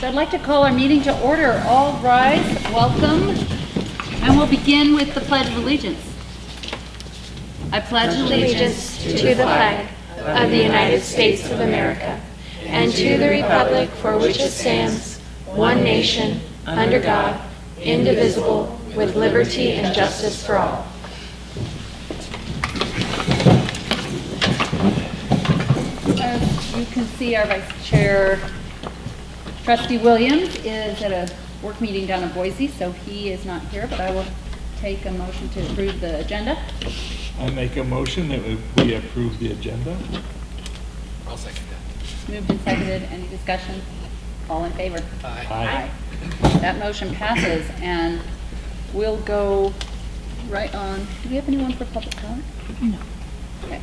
So I'd like to call our meeting to order. All rise, welcome, and we'll begin with the Pledge of Allegiance. I pledge allegiance to the flag of the United States of America and to the republic for which it stands, one nation, under God, indivisible, with liberty and justice for all. As you can see, our Vice Chair, Trustee Williams, is at a work meeting down in Boise, so he is not here, but I will take a motion to approve the agenda. I make a motion that we approve the agenda. I'll second that. Moved and seconded. Any discussion? All in favor? Aye. Aye. That motion passes, and we'll go right on. Do we have anyone for public comment? No. Okay.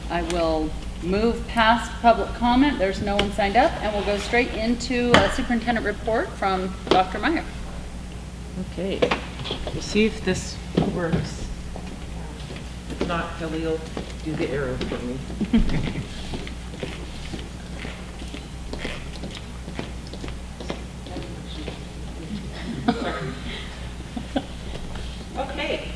I will move past public comment. There's no one signed up, and we'll go straight into a superintendent report from Dr. Meyer. Okay, we'll see if this works. If not, Kelly will do the arrow for me. Okay,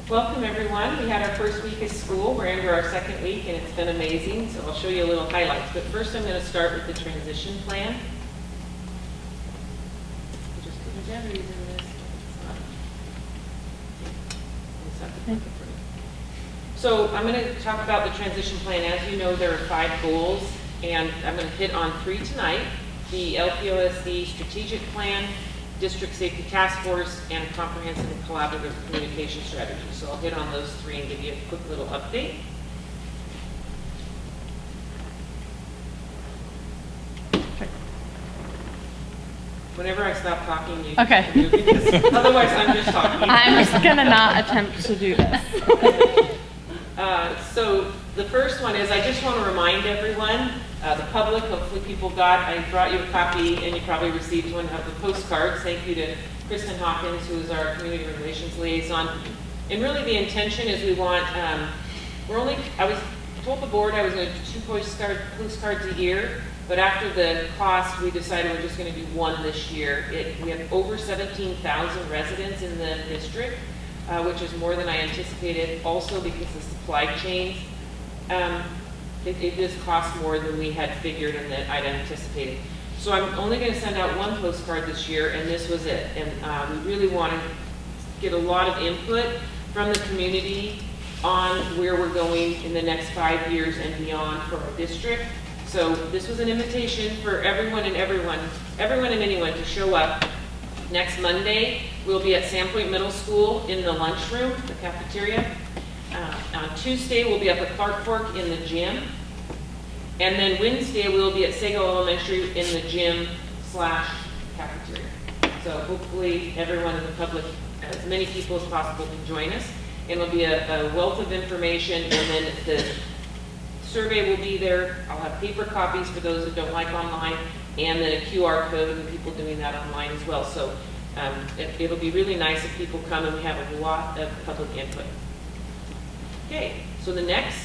welcome everyone. We had our first week of school. We're into our second week and it's been amazing, so I'll show you a little highlights. But first I'm going to start with the transition plan. Just put the batteries in this. So I'm going to talk about the transition plan. As you know, there are 5 goals, and I'm going to hit on 3 tonight: the LPOSD strategic plan, district safety task force, and a comprehensive and collaborative communication strategy. So I'll hit on those 3 and give you a quick little update. Whenever I stop talking, you Okay. do, because otherwise I'm just talking. I'm just gonna not attempt to do this. So the first one is, I just want to remind everyone, the public, hopefully people got, I brought you a copy and you probably received one of the postcards. Thank you to Kristen Hawkins, who is our community relations liaison. And really the intention is we want, I was told the board I was going to do 2 postcards a year, but after the cost, we decided we're just going to do 1 this year. We have over 17,000 residents in the district, which is more than I anticipated, also because the supply chain, it does cost more than we had figured and that I'd anticipated. So I'm only going to send out 1 postcard this year, and this was it. And we really want to get a lot of input from the community on where we're going in the next 5 years and beyond for our district. So this was an invitation for everyone and anyone to show up. Next Monday, we'll be at Sandpoint Middle School in the lunchroom, the cafeteria. On Tuesday, we'll be up at Clark Fork in the gym. And then Wednesday, we'll be at Sago Elementary in the gym/cafeteria. So hopefully everyone in the public, as many people as possible, can join us. And it'll be a wealth of information, and then the survey will be there. I'll have paper copies for those that don't like online, and then a QR code, and people doing that online as well. So it'll be really nice if people come and we have a lot of public input. Okay, so the next,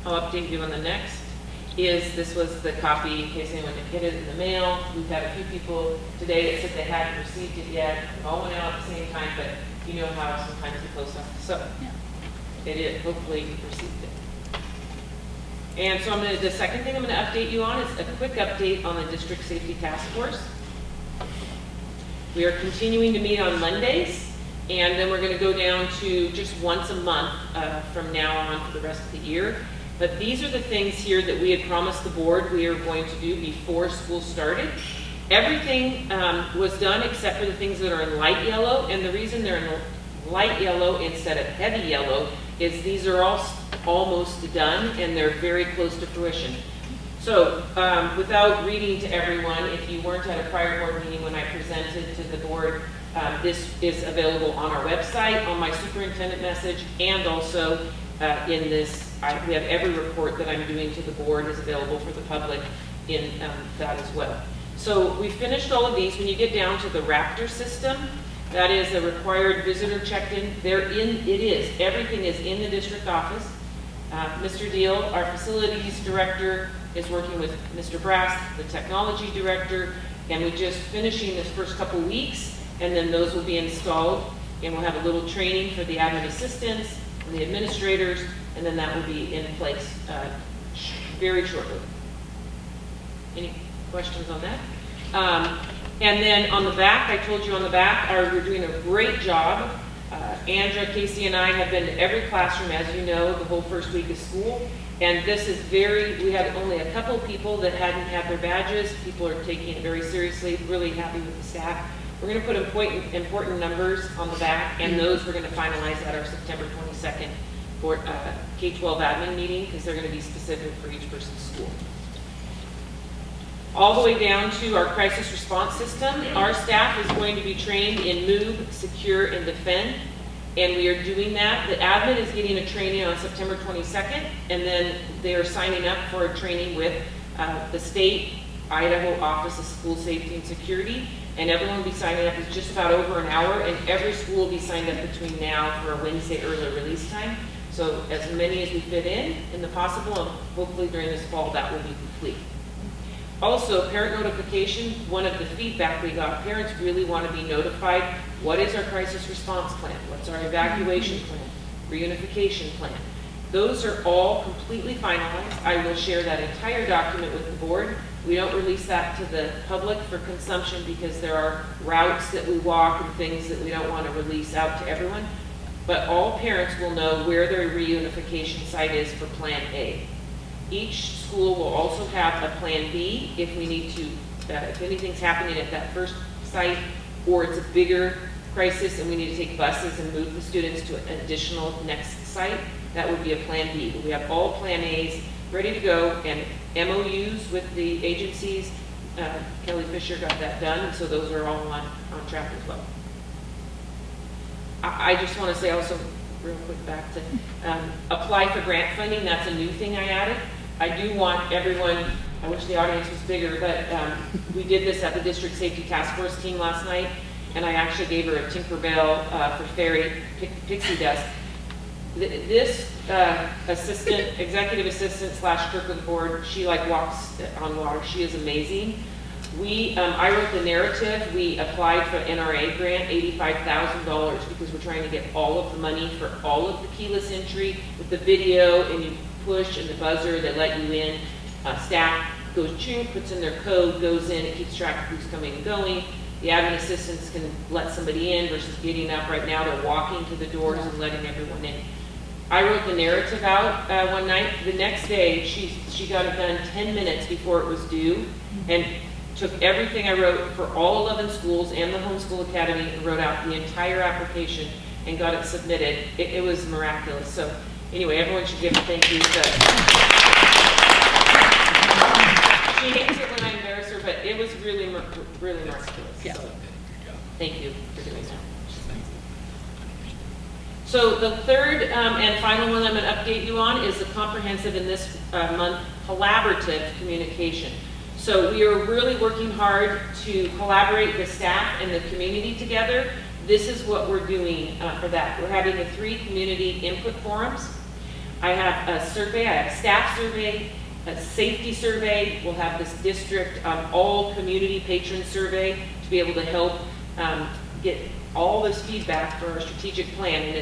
I'll update you on the next, this was the copy in case anyone didn't get it in the mail. We've had a few people today that said they hadn't received it yet. It all went out at the same time, but you know how sometimes the post office. So yeah. They did, hopefully you received it. And so the second thing I'm going to update you on is a quick update on the District Safety Task Force. We are continuing to meet on Mondays, and then we're going to go down to just once a month from now on for the rest of the year. But these are the things here that we had promised the board we are going to do before school started. Everything was done except for the things that are in light yellow, and the reason they're in light yellow instead of heavy yellow is these are all almost done and they're very close to fruition. So without reading to everyone, if you weren't at a prior board meeting when I presented to the board, this is available on our website, on my superintendent message, and also in this, we have every report that I'm doing to the board is available for the public in that as well. So we finished all of these. When you get down to the Raptor system, that is a required visitor check-in. Everything is in the district office. Mr. Deal, our facilities director, is working with Mr. Brass, the technology director, and we're just finishing this first couple weeks, and then those will be installed, and we'll have a little training for the admin assistants and the administrators, and then that will be in place very shortly. Any questions on that? And then on the back, I told you on the back, we're doing a great job. Andrea, Casey, and I have been to every classroom, as you know, the whole first week of school. And this is we had only a couple people that hadn't had their badges. People are taking it very seriously, really happy with the staff. We're going to put important numbers on the back, and those we're going to finalize at our September 22nd for K-12 admin meeting, because they're going to be specific for each person's school. All the way down to our crisis response system, our staff is going to be trained in move, secure, and defend, and we are doing that. The admin is getting a training on September 22nd, and then they are signing up for a training with the state Idaho Office of School Safety and Security, and everyone will be signing up. It's just about over an hour, and every school will be signed up between now for a Wednesday early release time. So as many as we fit in the possible, and hopefully during this fall that will be complete. Also, parent notification, one of the feedback we got, parents really want to be notified. What is our crisis response plan? What's our evacuation plan? Reunification plan? Those are all completely finalized. I will share that entire document with the board. We don't release that to the public for consumption because there are routes that we walk and things that we don't want to release out to everyone. But all parents will know where their reunification site is for Plan A. Each school will also have a Plan B if we need to, if anything's happening at that first site, or it's a bigger crisis and we need to take buses and move the students to an additional next site, that would be a Plan B. But we have all Plan A's ready to go, and MOUs with the agencies. Kelly Fisher got that done, and so those are all on track as well. I just want to say also, real quick back to apply for grant funding. That's a new thing I added. I do want everyone, I wish the audience was bigger, but we did this at the District Safety Task Force team last night, and I actually gave her a Tinkerbell for Fairy Pixie Dust. This executive assistant / clerk of the board, she like walks on water. She is amazing. I wrote the narrative. We applied for an NRA grant, $85,000, because we're trying to get all of the money for all of the keyless entry with the video, and you push and the buzzer that let you in. Staff goes, puts in their code, goes in, it keeps track of who's coming and going. The admin assistants can let somebody in versus getting up. Right now they're walking to the doors and letting everyone in. I wrote the narrative out one night. The next day she got it done 10 minutes before it was due, and took everything I wrote for all 11 schools and the homeschool academy and wrote out the entire application and got it submitted. It was miraculous. So anyway, everyone should give a thank you. She hates it when I embarrass her, but it was really miraculous. Yeah. So thank you for doing that. So the third and final one I'm going to update you on is the comprehensive in this month collaborative communication. So we are really working hard to collaborate the staff and the community together. This is what we're doing for that. We're having the 3 community input forums. I have a survey, I have a staff survey, a safety survey. We'll have this district all community patron survey to be able to help get all this feedback for our strategic plan. And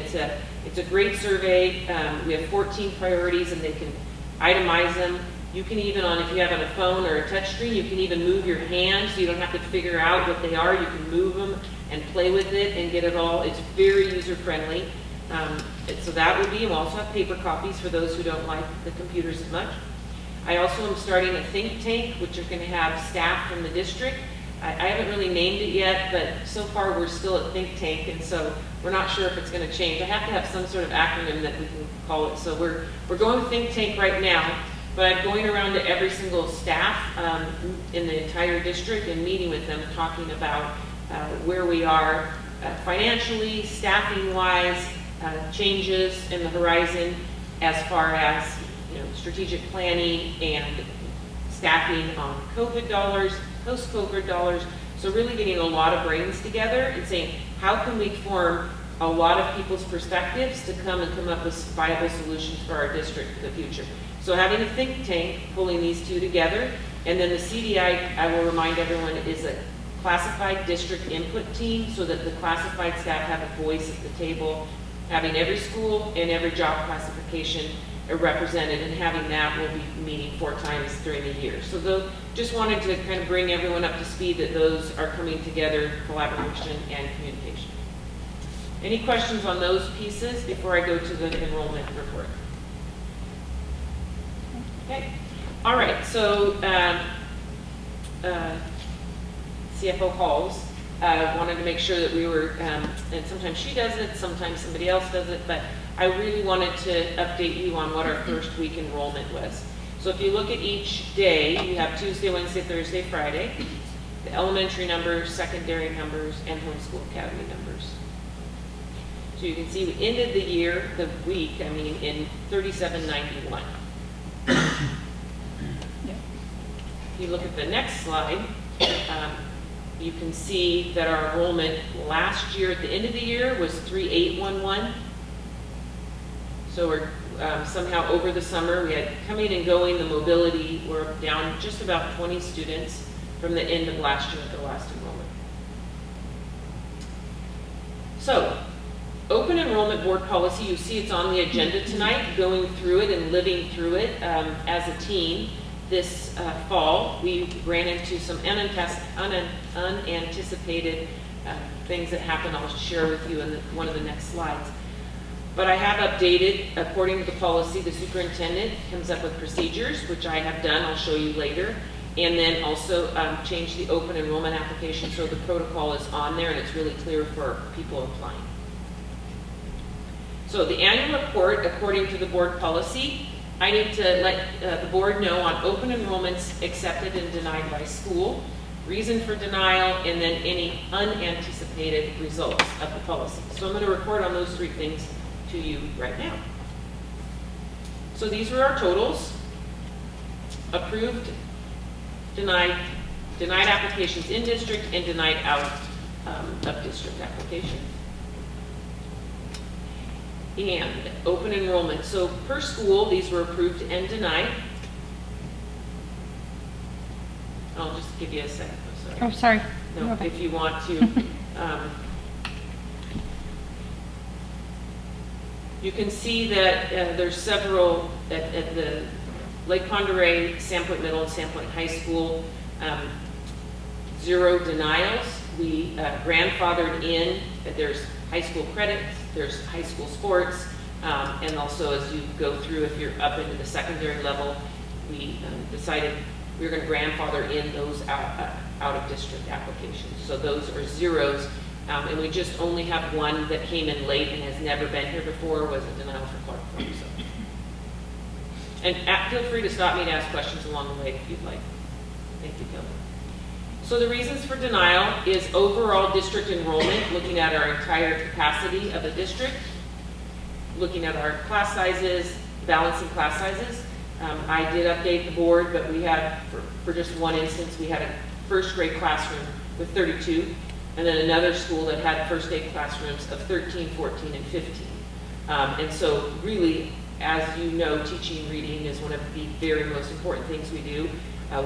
it's a great survey. We have 14 priorities, and they can itemize them. You can even, if you have on a phone or a touch screen, you can even move your hands so you don't have to figure out what they are. You can move them and play with it and get it all. It's very user-friendly. So that would be, and we'll also have paper copies for those who don't like the computers as much. I also am starting a think tank, which are going to have staff from the district. I haven't really named it yet, but so far we're still a think tank, and so we're not sure if it's going to change. I have to have some sort of acronym that we can call it. So we're going think tank right now. But I'm going around to every single staff in the entire district and meeting with them, talking about where we are financially, staffing-wise, changes in the horizon as far as strategic planning and staffing on COVID dollars, post-COVID dollars. So really getting a lot of brains together and saying, how can we form a lot of people's perspectives to come up with viable solutions for our district for the future. So having a think tank, pulling these two together, and then the CDI, I will remind everyone, is a classified district input team so that the classified staff have a voice at the table, having every school and every job classification represented, and having that will be meeting 4 times during the year. So just wanted to kind of bring everyone up to speed that those are coming together, collaboration and communication. Any questions on those pieces before I go to the enrollment report? Okay. All right. So CFO Halls wanted to make sure that we were, and sometimes she does it, sometimes somebody else does it, but I really wanted to update you on what our first week enrollment was. So if you look at each day, you have Tuesday, Wednesday, Thursday, Friday, the elementary numbers, secondary numbers, and homeschool academy numbers. So you can see we ended the year, the week, I mean, in 3791. If you look at the next slide, you can see that our enrollment last year at the end of the year was 3811. So we're somehow over the summer, we had coming and going, the mobility, we're down just about 20 students from the end of last year at the last enrollment. So, open enrollment board policy, you see it's on the agenda tonight, going through it and living through it as a team. This fall, we ran into some unanticipated things that happened. I'll share with you in one of the next slides. But I have updated, according to the policy, the superintendent comes up with procedures, which I have done, I'll show you later, and then also changed the open enrollment application so the protocol is on there and it's really clear for people applying. So the annual report, according to the board policy, I need to let the board know on open enrollments accepted and denied by school, reason for denial, and then any unanticipated results of the policy. So I'm going to report on those 3 things to you right now. So these were our totals. Approved, denied applications in district, and denied out of district application. And open enrollment. So per school, these were approved and denied. I'll just give you a second. Oh, sorry. No, Okay. if you want to. You can see that there's several at the Lake Ponderay, Sandpoint Middle, and Sandpoint High School. 0 denials. We grandfathered in that there's high school credits, there's high school sports, and also as you go through, if you're up into the secondary level, we decided we were going to grandfather in those out of district applications. So those are 0s. And we just only have one that came in late and has never been here before, was a denial for Clark Form. So. And feel free to stop me to ask questions along the way if you'd like. Thank you, Kelly. So the reasons for denial is overall district enrollment, looking at our entire capacity of the district, looking at our class sizes, balancing class sizes. I did update the board, but we had, for just one instance, we had a first grade classroom with 32. And then another school that had first aid classrooms of 13, 14, and 15. And so really, as you know, teaching reading is one of the very most important things we do.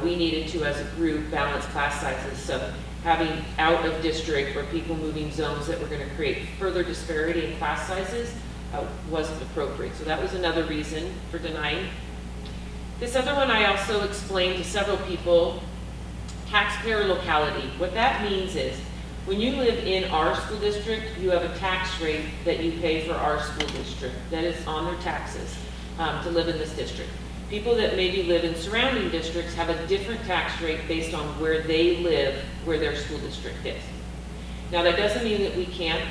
We needed to, as a group, balance class sizes. So having out of district or people moving zones that were going to create further disparity in class sizes wasn't appropriate. So that was another reason for denying. This other one I also explained to several people, taxpayer locality. What that means is, when you live in our school district, you have a tax rate that you pay for our school district that is on their taxes to live in this district. People that maybe live in surrounding districts have a different tax rate based on where they live, where their school district is. Now that doesn't mean that we can't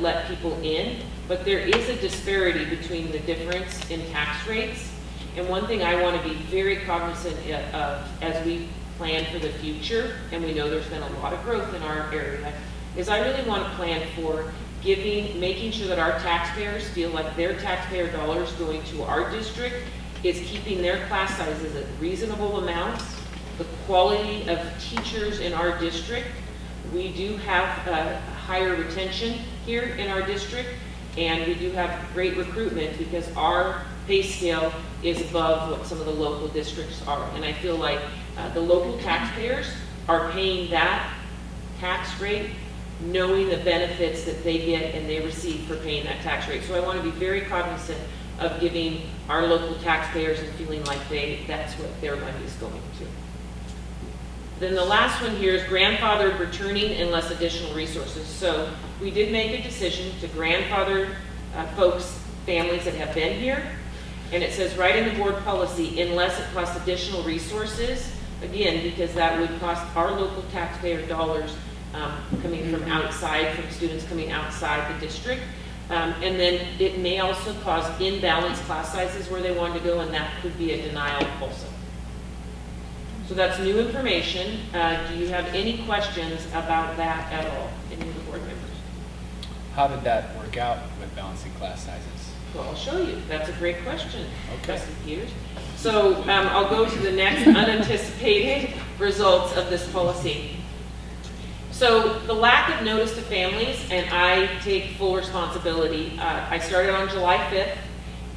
let people in, but there is a disparity between the difference in tax rates. And one thing I want to be very cognizant of as we plan for the future, and we know there's been a lot of growth in our area, is I really want to plan for making sure that our taxpayers feel like their taxpayer dollars going to our district is keeping their class sizes at reasonable amounts, the quality of teachers in our district. We do have higher retention here in our district, and we do have great recruitment because our pay scale is above what some of the local districts are. And I feel like the local taxpayers are paying that tax rate knowing the benefits that they get and they receive for paying that tax rate. So I want to be very cognizant of giving our local taxpayers and feeling like that's what their money is going to. Then the last one here is grandfathered returning unless additional resources. So we did make a decision to grandfather folks, families that have been here. And it says right in the board policy, unless it costs additional resources, again, because that would cost our local taxpayer dollars coming from outside, from students coming outside the district. And then it may also cause imbalanced class sizes where they want to go, and that could be a denial also. So that's new information. Do you have any questions about that at all, any of the board members? How did that work out with balancing class sizes? Well, I'll show you. That's a great question, Okay. Trustee Peters. So I'll go to the next unanticipated results of this policy. So the lack of notice to families, and I take full responsibility. I started on July 5th,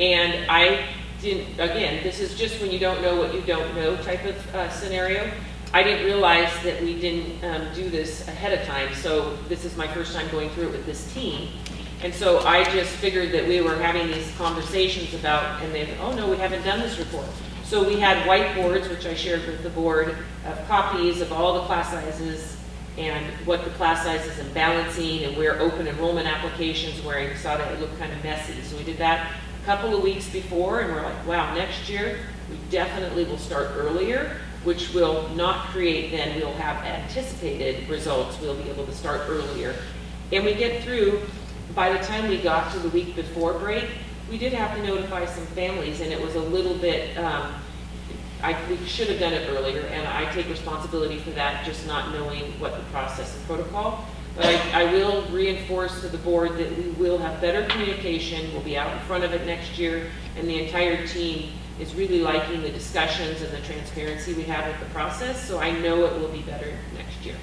and I didn't, again, this is just when you don't know what you don't know type of scenario. I didn't realize that we didn't do this ahead of time, so this is my first time going through it with this team. And so I just figured that we were having these conversations about, and then, oh no, we haven't done this report. So we had whiteboards, which I shared with the board, of copies of all the class sizes and what the class sizes and balancing and where open enrollment applications where I saw that it looked kind of messy. So we did that a couple of weeks before, and we're like, wow, next year we definitely will start earlier, which will not create, then we'll have anticipated results. We'll be able to start earlier. And we get through, by the time we got to the week before break, we did have to notify some families, and it was a little bit, we should have done it earlier, and I take responsibility for that, just not knowing what the process and protocol. But I will reinforce to the board that we will have better communication. We'll be out in front of it next year, and the entire team is really liking the discussions and the transparency we have with the process, so I know it will be better next year.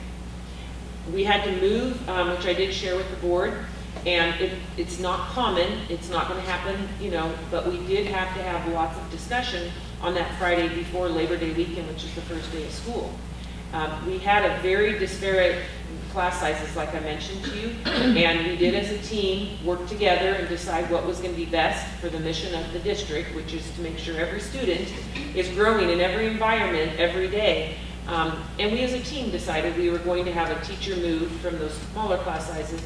We had to move, which I did share with the board, and it's not common, it's not going to happen, you know, but we did have to have lots of discussion on that Friday before Labor Day weekend, which is the first day of school. We had a very disparate class sizes, like I mentioned to you, and we did as a team work together and decide what was going to be best for the mission of the district, which is to make sure every student is growing in every environment every day. And we as a team decided we were going to have a teacher move from those smaller class sizes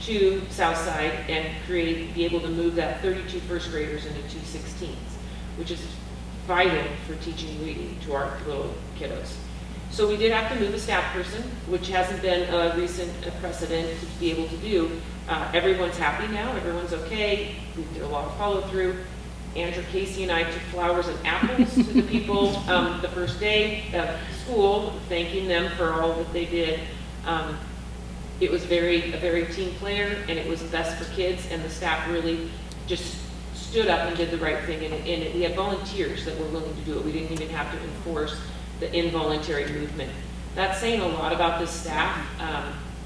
to Southside and be able to move that 32 first graders into 2 16s, which is vital for teaching reading to our little kiddos. So we did have to move a staff person, which hasn't been a recent precedent to be able to do. Everyone's happy now, everyone's okay. We did a lot of follow through. Andrew Casey and I took flowers and apples to the people the first day of school, thanking them for all that they did. It was a very team player, and it was best for kids, and the staff really just stood up and did the right thing. And we had volunteers that were willing to do it. We didn't even have to enforce the involuntary movement. That's saying a lot about this staff.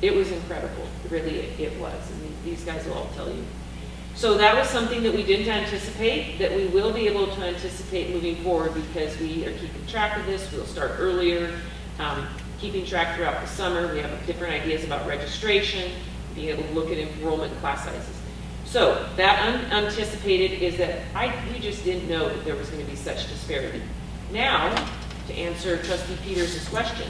It was incredible, really it was, and these guys will all tell you. So that was something that we didn't anticipate, that we will be able to anticipate moving forward because we are keeping track of this. We'll start earlier, keeping track throughout the summer. We have different ideas about registration, being able to look at enrollment and class sizes. So that unanticipated is that we just didn't know that there was going to be such disparity. Now, to answer Trustee Peters' question,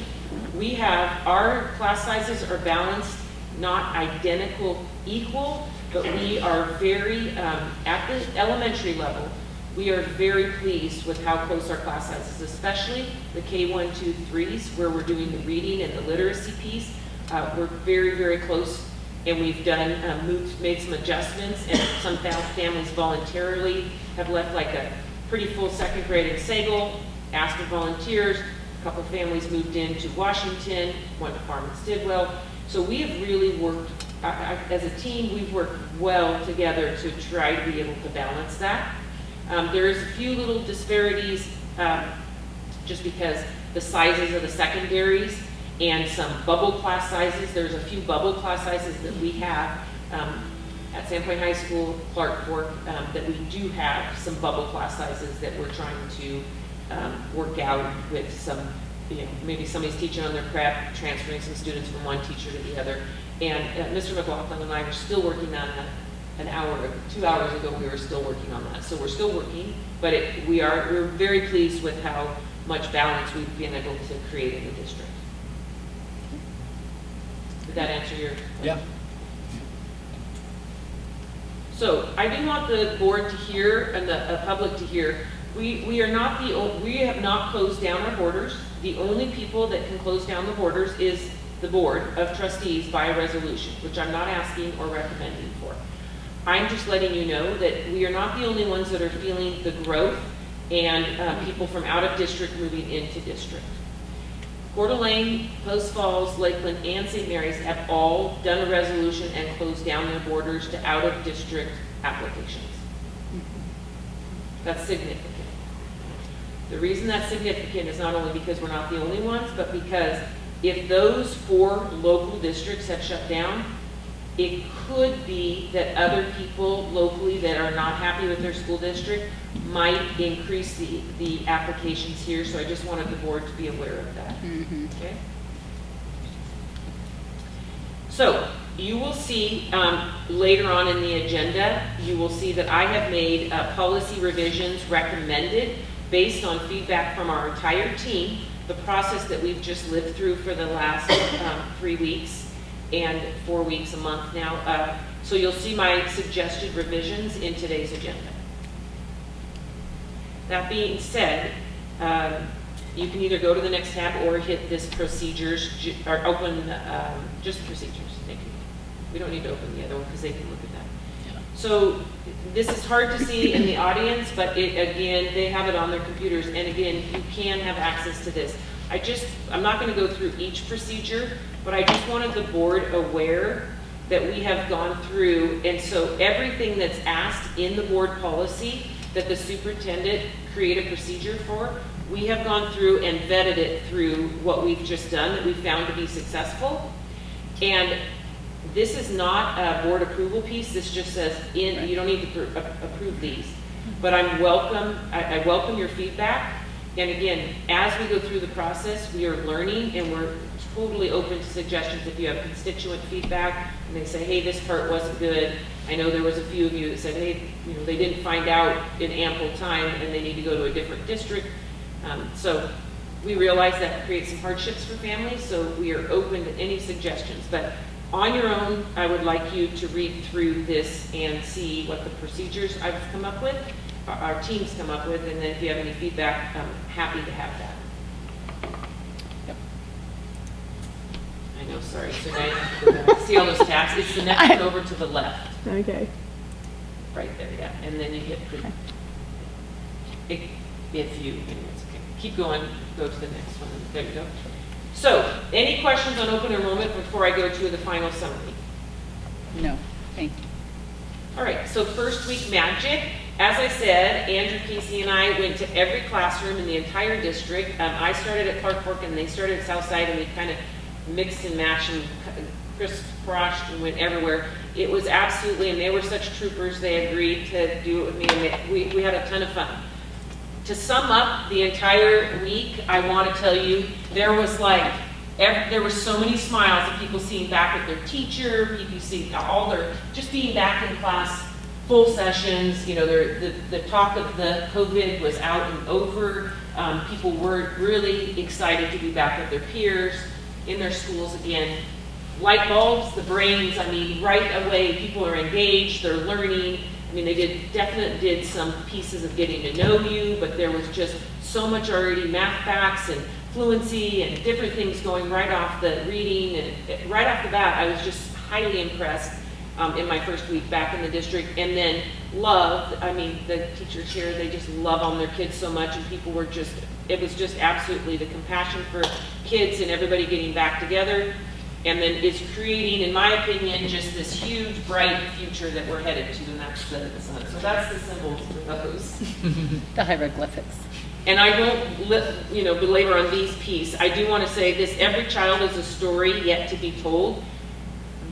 we have our class sizes are balanced, not identical, equal, but we are very, at the elementary level, we are very pleased with how close our class sizes, especially the K1, 2, 3s, where we're doing the reading and the literacy piece. We're very, very close, and we've done, made some adjustments, and some families voluntarily have left like a pretty full second grade in Sagal, asked for volunteers. A couple families moved into Washington, one to Farm and Stidwell. So we have really worked, as a team, we've worked well together to try to be able to balance that. There is a few little disparities just because the sizes of the secondaries and some bubble class sizes. There's a few bubble class sizes that we have at Sandpoint High School, Clark Fork, that we do have some bubble class sizes that we're trying to work out with some, maybe somebody's teaching on their prep, transferring some students from one teacher to the other. And Mr. McLaughlin and I are still working on that. 2 hours ago, we were still working on that. So we're still working, but we're very pleased with how much balance we've been able to create in the district. Did that answer your question? Yeah. So I do want the board to hear and the public to hear, we have not closed down our borders. The only people that can close down the borders is the Board of Trustees by a resolution, which I'm not asking or recommending for. I'm just letting you know that we are not the only ones that are feeling the growth and people from out of district moving into district. Coeur d'Alene, Post Falls, Lakeland, and St. Mary's have all done a resolution and closed down their borders to out-of-district applications. That's significant. The reason that's significant is not only because we're not the only ones, but because if those 4 local districts had shut down, it could be that other people locally that are not happy with their school district might increase the applications here, so I just wanted the board to be aware of that. Okay. So you will see later on in the agenda, you will see that I have made policy revisions recommended based on feedback from our entire team, the process that we've just lived through for the last 3 weeks and 4 weeks, a month now. So you'll see my suggested revisions in today's agenda. That being said, you can either go to the next tab or hit this procedures, or open just procedures. We don't need to open the other one because they can look at that. Yeah. So this is hard to see in the audience, but again, they have it on their computers. And again, you can have access to this. I'm not going to go through each procedure, but I just wanted the board aware that we have gone through. And so everything that's asked in the board policy that the superintendent create a procedure for, we have gone through and vetted it through what we've just done that we found to be successful. And this is not a board approval piece. This just says you don't need to approve these. But I welcome your feedback. And again, as we go through the process, we are learning and we're totally open to suggestions. If you have constituent feedback and they say, hey, this part wasn't good. I know there was a few of you that said, hey, they didn't find out in ample time and they need to go to a different district. So we realize that creates some hardships for families, so we are open to any suggestions. But on your own, I would like you to read through this and see what the procedures I've come up with, our teams come up with, and then if you have any feedback, I'm happy to have that. Yep. I know, sorry. So now you have to go back. See all those tabs? It's the next one over to the left. Okay. Right there, yeah. And then you hit print. If you, anyways, okay. Keep going, go to the next one. There you go. So, any questions on open enrollment before I go to the final summary? No, thank you. All right, so first week magic. As I said, Andrew, Casey, and I went to every classroom in the entire district. I started at Clark Fork and they started at Southside, and we kind of mixed and matched and crisscrossed and went everywhere. It was absolutely, and they were such troopers, they agreed to do it with me, and we had a ton of fun. To sum up the entire week, I want to tell you, there was so many smiles of people seeing back with their teacher, people seeing just being back in class, full sessions. The talk of the COVID was out and over. People were really excited to be back with their peers in their schools again. Light bulbs, the brains, right away, people are engaged, they're learning. They definitely did some pieces of getting to know you, but there was just so much already math facts and fluency and different things going right off the reading. And right off the bat, I was just highly impressed in my first week back in the district. And then loved, the teachers here, they just love on their kids so much, and people were it was just absolutely the compassion for kids and everybody getting back together. And then it's creating, in my opinion, just this huge, bright future that we're headed to, and that's the sun. So that's the symbols for those. The hieroglyphics. And I won't belabor on these pieces. I do want to say this: every child is a story yet to be told.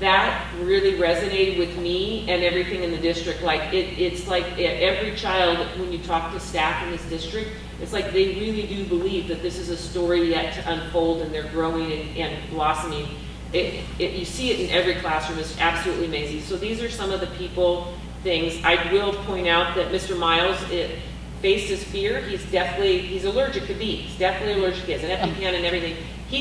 that really resonated with me and everything in the district. Like it's like every child, when you talk to staff in this district, it's like they really do believe that this is a story yet to unfold, and they're growing and blossoming. You see it in every classroom. It's absolutely amazing. So these are some of the people things. I will point out that Mr. Miles faced his fear. He's allergic to bees. Definitely allergic. He has an EpiPen and everything.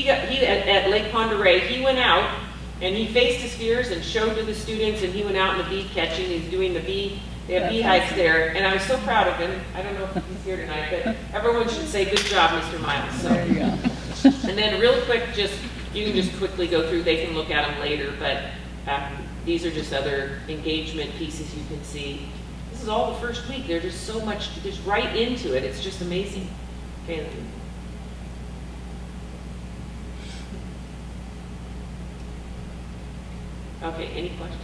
At Lake Pend Oreille, he went out and he faced his fears and showed to the students, and he went out in the bee catching. He's doing they have bee hikes there, and I was so proud of him. I don't know if he's here tonight, but everyone should say, good job, Mr. Miles. So. There you go. And then real quick, you can just quickly go through, they can look at them later, but these are just other engagement pieces you can see. This is all the first week. There's just so much, just right into it. It's just amazing. Okay. Okay, any questions?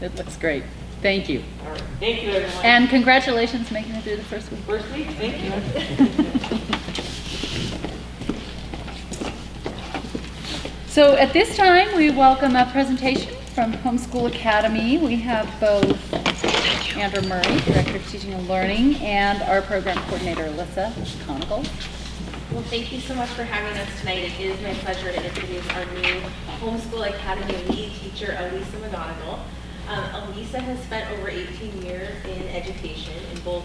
It looks great. Thank you. All right. Thank you, everyone. And congratulations making it through the first week. First week, thank you. So at this time, we welcome a presentation from Homeschool Academy. We have both Andrew Murray, Director of Teaching and Learning, and our program coordinator, Alyssa Conical. Well, thank you so much for having us tonight. It is my pleasure to introduce our new Homeschool Academy lead teacher, Elisa McGonigal. Elisa has spent over 18 years in education in both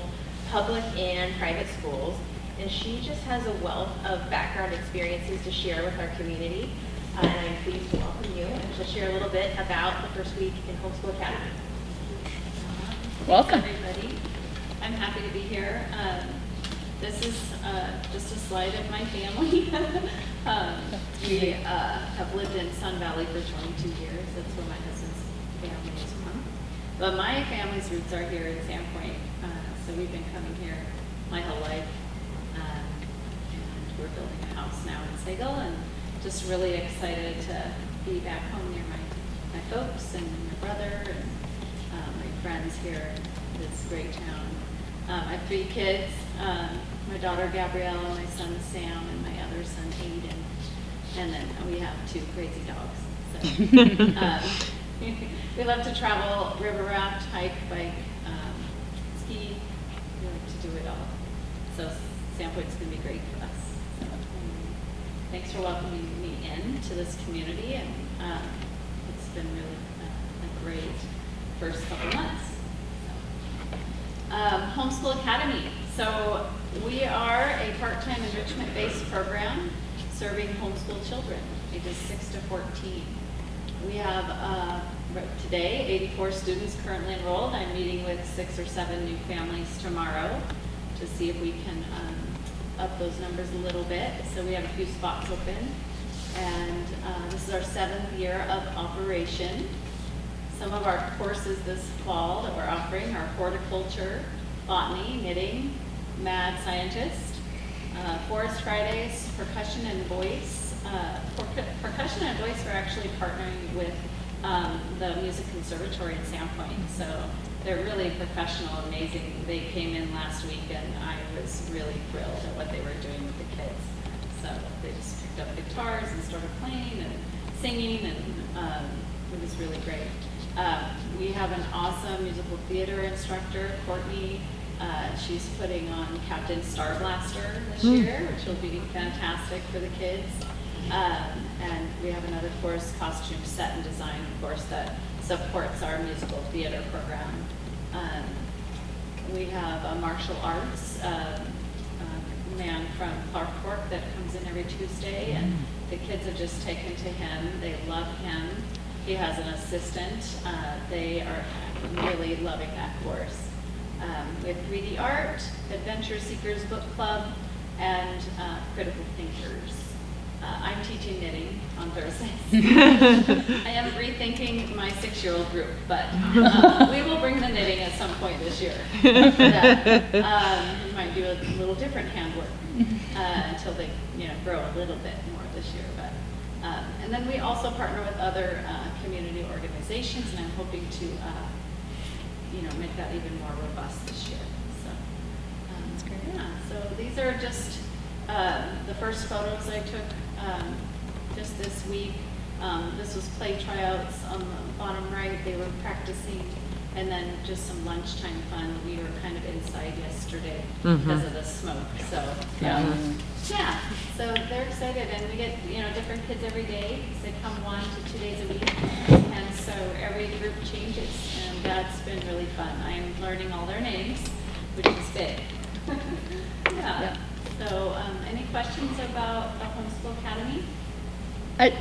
public and private schools, and she just has a wealth of background experiences to share with our community. And I'm pleased to welcome you, and she'll share a little bit about the first week in Homeschool Academy. Welcome. Thanks, everybody. I'm happy to be here. This is just a slide of my family. We have lived in Sun Valley for 22 years. That's where my husband's family is from. But my family's roots are here in Sandpoint. So we've been coming here my whole life. And we're building a house now in Sagal, and just really excited to be back home near my folks and my brother and my friends here in this great town. I have 3 kids, my daughter Gabrielle, my son Sam, and my other son Aiden. And then we have 2 crazy dogs. So, we love to travel, river raft, hike, bike, ski. We like to do it all. So Sandpoint's going to be great for us. So, thanks for welcoming me into this community, and it's been really a great first couple months. Homeschool Academy. So we are a part-time enrichment-based program serving homeschool children, ages 6 to 14. We have today 84 students currently enrolled. I'm meeting with 6 or 7 new families tomorrow to see if we can up those numbers a little bit. So we have a few spots open, and this is our 7th year of operation. Some of our courses this fall that we're offering are horticulture, botany, knitting, mad scientist, forest Fridays, percussion and voice. Percussion and voice are actually partnering with the Music Conservatory in Sandpoint. So they're really professional, amazing. They came in last week, and I was really thrilled at what they were doing with the kids. So they just picked up guitars and started playing and singing, and it was really great. We have an awesome musical theater instructor, Courtney. She's putting on Captain Star Blaster this year, which will be fantastic for the kids. And we have another course, costume set and design course, that supports our musical theater program. We have a martial arts man from Clark Fork that comes in every Tuesday, and the kids have just taken to him. They love him. He has an assistant. They are really loving that course. We have 3D art, Adventure Seekers Book Club, and Critical Thinkers. I'm teaching knitting on Thursdays. I am rethinking my 6-year-old group, but we will bring the knitting at some point this year. We might do a little different handwork until they grow a little bit more this year. But and then we also partner with other community organizations, and I'm hoping to make that even more robust this year. So that's great. Yeah. So these are just the first photos I took just this week. This was play tryouts on the bottom right. They were practicing, and then just some lunchtime fun. We were kind of inside yesterday because of the smoke. So yeah, so they're excited, and we get different kids every day. They come 1 to 2 days a week, and so every group changes, and that's been really fun. I'm learning all their names, which is big. Yeah. So, any questions about the Homeschool Academy?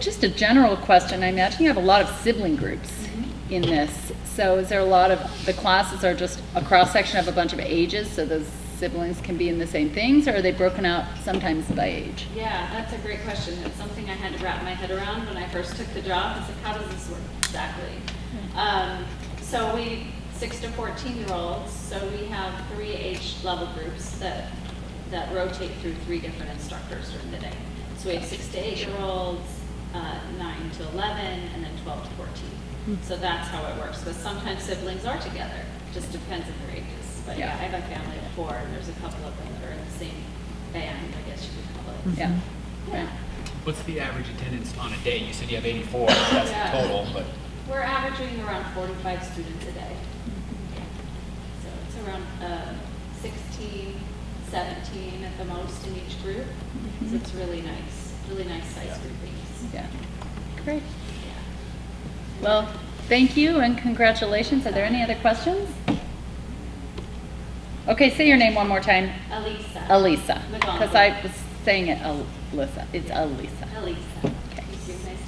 Just a general question. I imagine you have a lot of sibling groups in this. So is there a lot of, the classes are just a cross-section of a bunch of ages, so those siblings can be in the same things, or are they broken out sometimes by age? Yeah, that's a great question. It's something I had to wrap my head around when I first took the job. I said, how does this work exactly? So we, 6 to 14-year-olds, so we have 3 age level groups that rotate through 3 different instructors during the day. So we have 6 to 8-year-olds, 9 to 11, and then 12 to 14. So that's how it works. But sometimes siblings are together. Just depends on their ages. But yeah, I have a family of 4, and there's a couple of them that are in the same band, I guess you could call it. Yeah. Yeah. What's the average attendance on a day? You said you have 84, that's Yeah. the total, but We're averaging around 45 students a day. So it's around 16, 17 at the most in each group. So it's really nice size groupings. Yeah. Great. Well, thank you and congratulations. Are there any other questions? Okay, say your name one more time. Elisa. Elisa. McGonagall. Because I was saying it Alyssa. It's Elisa. Elisa. Okay.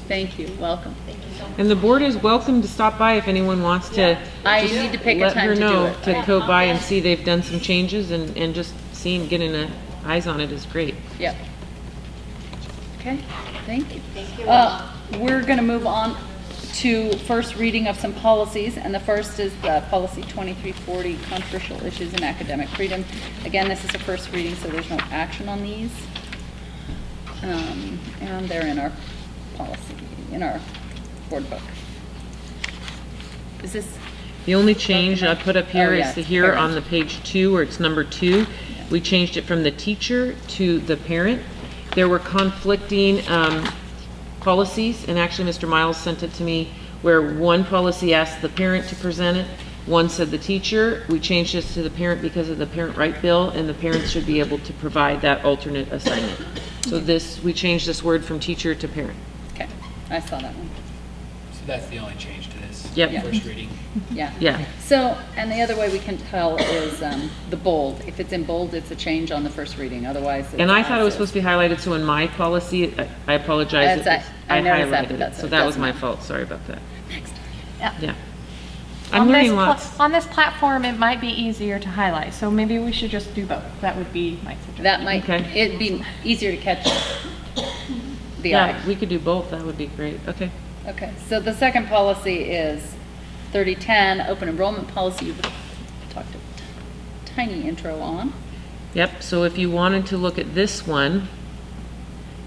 Thank you. Thank you. Welcome. Thank you so much. And the board is welcome to stop by if anyone wants to. I just need to pick a let time her to do know it. to go by and see they've done some changes, and just getting eyes on it is great. Yep. Okay, thank you. Thank you. We're going to move on to first reading of some policies, and the first is the policy 2340, controversial issues in academic freedom. Again, this is a first reading, so there's no action on these. And they're in our policy, in our board book. Is this? The only change I put up here is here parent. on the page 2, where it's number 2. We changed it from the teacher to the parent. There were conflicting policies, and actually Mr. Miles sent it to me, where one policy asked the parent to present it, one said the teacher. We changed this to the parent because of the parent right bill, and the parents should be able to provide that alternate assignment. So we changed this word from teacher to parent. Okay, I saw that one. so that's the only change to this Yep. first reading. Yeah. Yeah. So, and the other way we can tell is the bold. If it's in bold, it's a change on the first reading. Otherwise, it's And I thought it was as supposed to be highlighted, so in my policy, I apologize. That's- I noticed that, highlighted but it, that's so it. that was Doesn't my matter. fault. Sorry about that. Next. Yeah. On I'm this learning pla- lots. On this platform, it might be easier to highlight, so maybe we should just do both. That would be my suggestion. That might, Okay. it'd be easier to catch the Yeah, eye. we could do both. That would be great. Okay. Okay, so the second policy is 3010, open enrollment policy. You've talked a tiny intro on. Yep, so if you wanted to look at this one,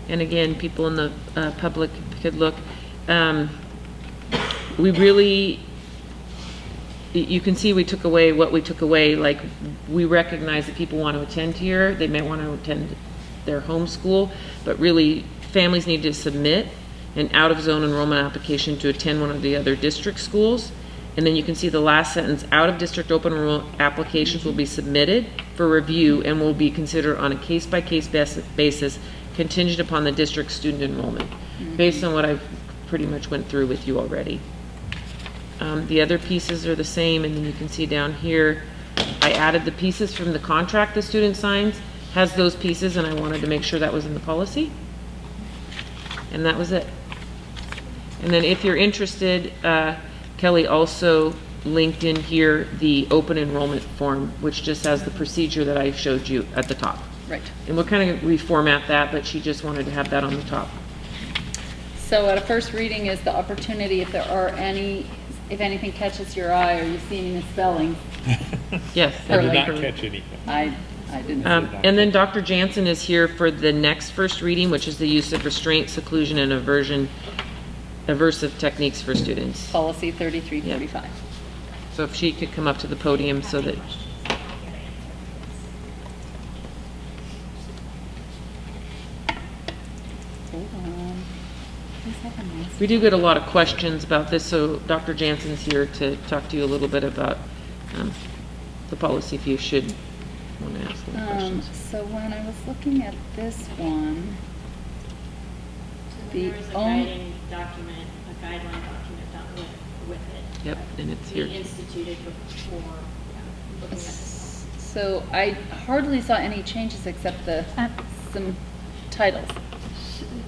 and again, people in the public could look, we really, you can see we took away what we took away. Like, we recognize that people want to attend here, they may want to attend their homeschool, but really, families need to submit an out-of-zone enrollment application to attend one of the other district schools. And then you can see the last sentence, out-of-district open enrollment applications will be submitted for review and will be considered on a case-by-case basis contingent upon the district student enrollment, based on what I've pretty much went through with you already. The other pieces are the same, and then you can see down here, I added the pieces from the contract the student signs, has those pieces, and I wanted to make sure that was in the policy. And that was it. And then if you're interested, Kelly also linked in here the open enrollment form, which just has the procedure that I showed you at the top. Right. And we'll kind of reformat that, but she just wanted to have that on the top. So at a first reading is the opportunity, if there are any, if anything catches your eye or you see any misspelling, Yes. I did Early. not catch anything. I didn't. And then Dr. Jansen is here for the next first reading, which is the use of restraint, seclusion, and aversive techniques for students. Policy 3345. So if she could come up to the podium so that, Hold on. We do get a lot of questions about this, so Dr. Jansen's here to talk to you a little bit about the policy if you should want to ask any questions. So when I was looking at this one, There was a guiding document, a guideline document done with it. Yep, and it's here. We instituted before looking at this. so I hardly saw any changes except some titles.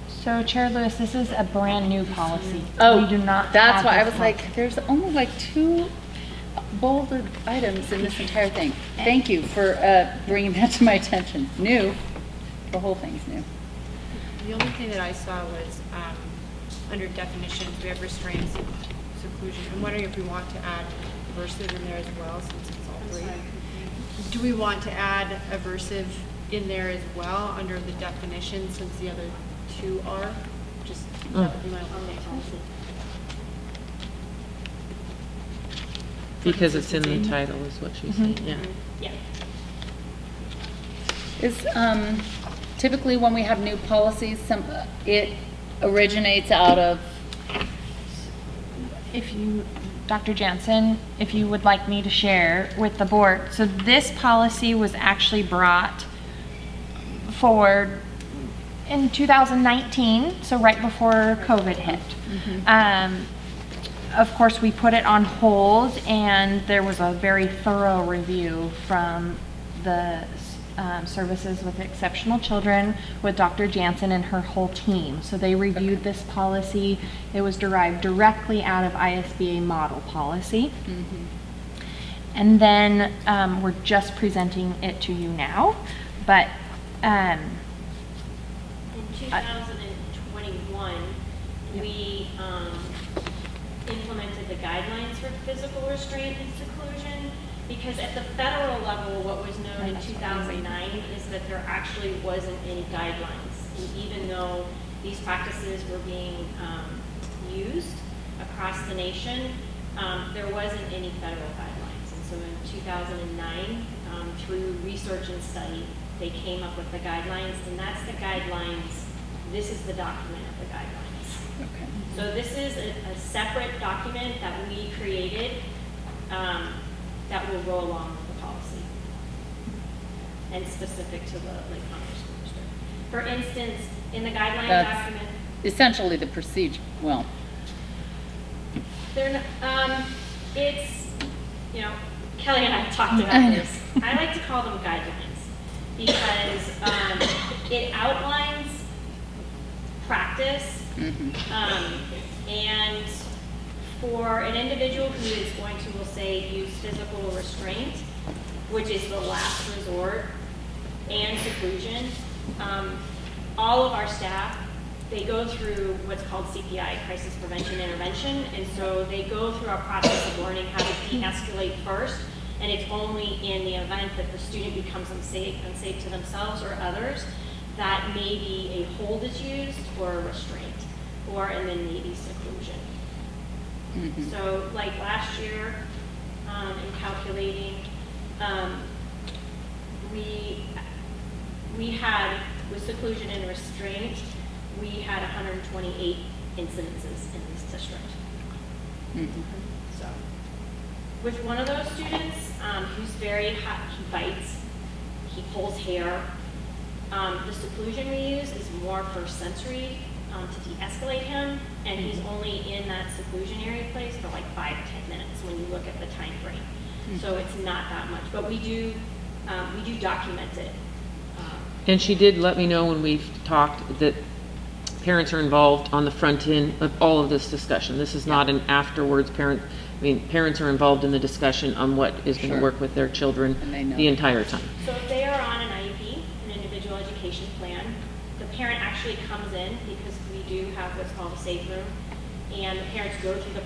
So Chair Lewis, this is a brand new policy. Oh, We do not that's have why I this was one. like, there's only like 2 bolded items in this entire thing. Thank you for bringing that to my attention. New, the whole thing's new. The only thing that I saw was under definitions, we have restraint, seclusion. I'm wondering if we want to add aversive in there as well, since it's all three. Do we want to add aversive in there as well under the definition, since the other 2 are? Just that would be my only policy. Because it's in the title is what she's saying, yeah. Yeah. Is typically when we have new policies, it originates out of, If you, Dr. Jansen, if you would like me to share with the board. So this policy was actually brought forward in 2019, so right before COVID hit. Of course, we put it on hold, and there was a very thorough review from the Services with Exceptional Children with Dr. Jansen and her whole team. So they reviewed this policy. It was derived directly out of ISBA model policy. And then we're just presenting it to you now. But In 2021, we implemented the guidelines for physical restraint and seclusion, because at the federal level, what was known in 2009 is that there actually wasn't any guidelines. And even though these practices were being used across the nation, there wasn't any federal guidelines. And so in 2009, through research and study, they came up with the guidelines, and that's the guidelines. This is the document of the guidelines. okay. So this is a separate document that we created that will go along with the policy and specific to the Lake Conroe School District. For instance, in the guideline That's document, essentially the procedure, well, it's, Kelly and I talked about this. I like to call them guidelines because it outlines practice, and for an individual who is going to, we'll say, use physical restraint, which is the last resort, and seclusion, all of our staff, they go through what's called CPI, Crisis Prevention Intervention, and so they go through our process of learning how to de-escalate first, and it's only in the event that the student becomes unsafe to themselves or others that maybe a hold is used or a restraint, or and then maybe seclusion. So like last year, in calculating, we had, with seclusion and restraint, we had 128 incidences in this district. So, with one of those students, who's very hot, he bites, he pulls hair. The seclusion we use is more for sensory, to de-escalate him, and he's only in that seclusion area place for like 5 to 10 minutes when you look at the time frame. So it's not that much, but we do document it. And she did let me know when we've talked that parents are involved on the front end of all of this discussion. This is not an afterwards parents are involved in the discussion on what is going to work with their children the entire time. So if they are on an IEP, an individual education plan, the parent actually comes in because we do have what's called a safe room, and the parents go through the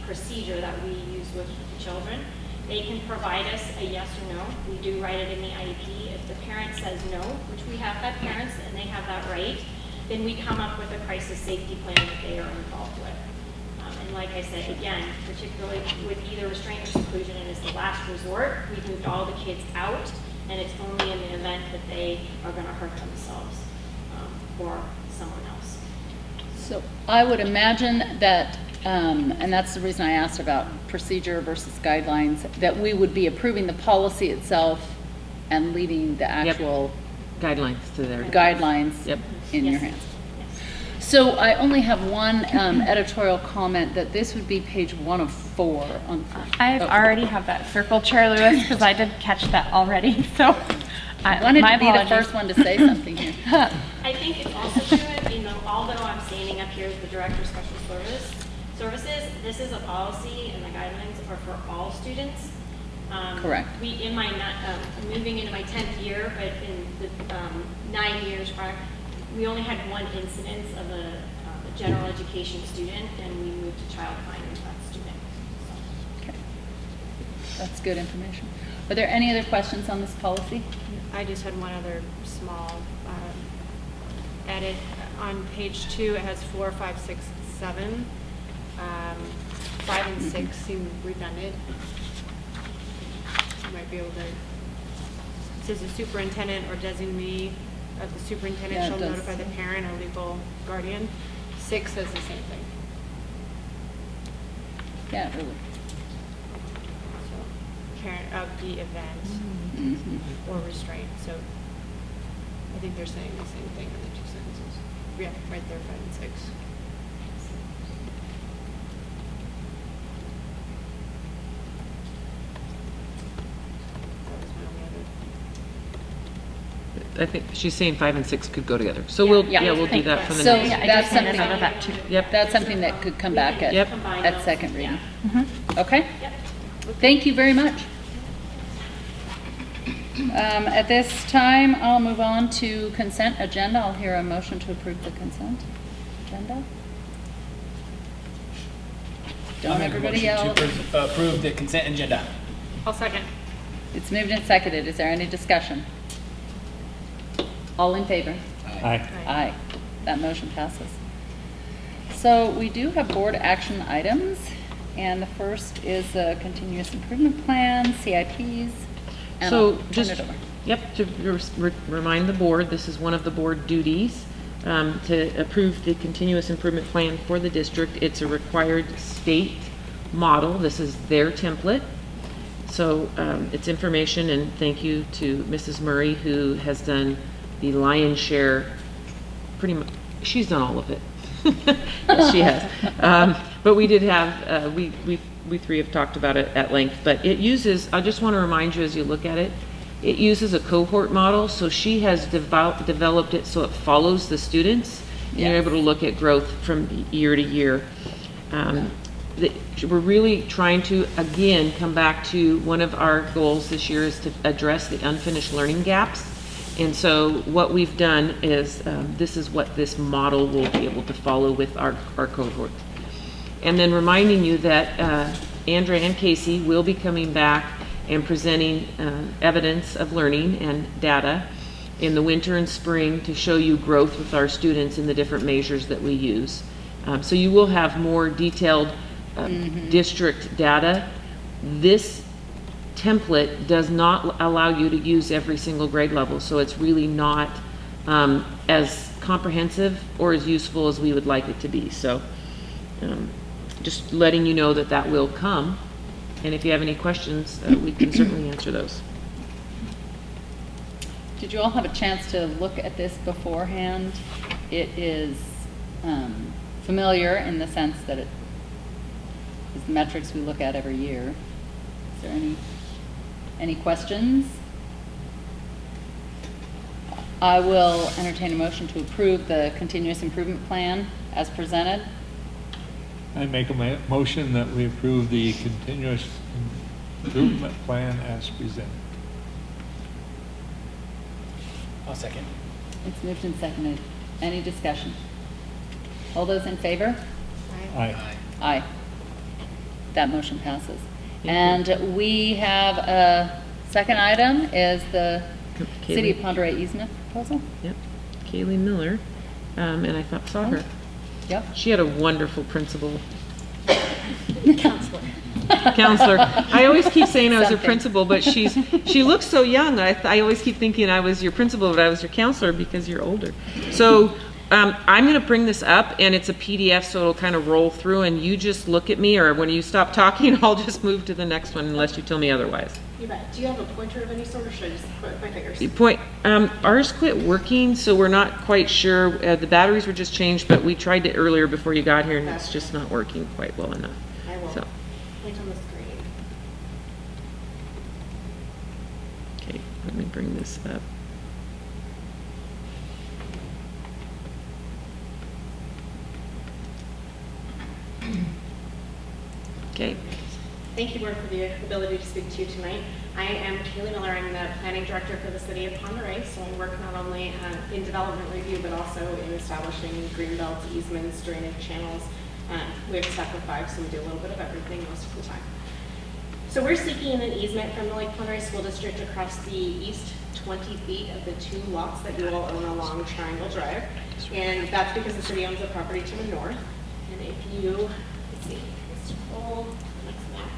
procedure that we use with the children. They can provide us a yes or no. We do write it in the IEP. If the parent says no, which we have had parents and they have that right, then we come up with a crisis safety plan that they are involved with. And like I said, again, particularly with either restraint or seclusion, and it's the last resort, we've moved all the kids out, and it's only in the event that they are going to hurt themselves or someone else. So I would imagine that, and that's the reason I asked about procedure versus guidelines, that we would be approving the policy itself and leaving the actual Guidelines to their. guidelines Yep. in your hands. So I only have one editorial comment, that this would be page 1 of 4 on. I've oh. already have that circled, Chair Lewis, because I did catch that already, so. I wanted my to be the apologies. first one to say something here. I think it's also true, you know, although I'm standing up here as the Director of Special Services, this is a policy and the guidelines are for all students. Correct. In my, moving into my 10th year, but in the 9 years prior, we only had one incidence of a general education student, and we moved to child finder with that student. Okay. That's good information. Are there any other questions on this policy? I just had one other small edit. On page 2, it has 4, 5, 6, 7. 5 and 6 seem redundant. You might be able to, it says the superintendent or designee of the superintendent Yeah, it shall does. notify the parent or legal guardian. 6 says the same thing. Yeah, really. So, parent of the event Mhm. or restraint. So I think they're saying the same thing in the 2 sentences. Yeah, right there, 5 and 6. That was my only other. I think she's saying 5 and 6 could go together. So we'll, Yeah. yeah, we'll do that for the So next. Yeah, I that's just made a something, note of that too. Yep. that's something that could come back at, Yep. at second reading. Mhm. Okay? Thank you very much. At this time, I'll move on to consent agenda. I'll hear a motion to approve the consent agenda. I'll Don't make a everybody motion yell. to approve the consent agenda. I'll second. It's moved and seconded. Is there any discussion? All in favor? Aye. Aye. That motion passes. So we do have board action items, and the first is a continuous improvement plan, CIPs. And So I'll turn just, it over. yep, to remind the board, this is one of the board duties, to approve the continuous improvement plan for the district. It's a required state model. This is their template. So it's information, and thank you to Mrs. Murray, who has done the lion's share, pretty much, she's done all of it. Yes, she has. But we did have, we three have talked about it at length, but it uses, I just want to remind you as you look at it, it uses a cohort model, so she has developed it so it follows the students, and you're Yes. able to look at growth from year to year. We're really trying to, again, come back to one of our goals this year is to address the unfinished learning gaps. And so what we've done is, this is what this model will be able to follow with our cohort. And then reminding you that Andrea and Casey will be coming back and presenting evidence of learning and data in the winter and spring to show you growth with our students in the different measures that we use. So you will have more detailed district data. This template does not allow you to use every single grade level, so it's really not as comprehensive or as useful as we would like it to be. So just letting you know that that will come, and if you have any questions, we can certainly answer those. Did you all have a chance to look at this beforehand? It is familiar in the sense that it is the metrics we look at every year. Is there any questions? I will entertain a motion to approve the continuous improvement plan as presented. I make a motion that we approve the continuous improvement plan as presented. I'll second. It's moved and seconded. Any discussion? All those in favor? Aye. Aye. That motion passes. And we have a second item is the City of Ponderay easement proposal. Yep, Kaylee Miller, and I saw her. Yep. She had a wonderful principal. Counselor. I always keep saying I was her Something. principal, but she looks so young. I always keep thinking I was your principal, but I was your counselor because you're older. So I'm going to bring this up, and it's a PDF, so it'll kind of roll through, and you just look at me, or when you stop talking, I'll just move to the next one unless you tell me otherwise. You bet. Do you have a pointer of any sort, or should I just put my fingers? You point, ours quit working, so we're not quite sure. The batteries were just changed, but we tried it earlier before you got here, and it's just not working quite well enough. I will So, point on the screen. okay, let me bring this up. Okay. Thank you, Board, for the ability to speak to you tonight. I am Kaylee Miller. I'm the Planning Director for the City of Ponderay, so I work not only in development review, but also in establishing green belts, easements, drainage channels. We have a staff of 5, so we do a little bit of everything most of the time. So we're seeking an easement from the Lake Ponderay School District across the east 20 feet of the 2 lots that you all own along Triangle Drive. And that's because the city owns the property to the north. And if you, let's see, scroll to the next map,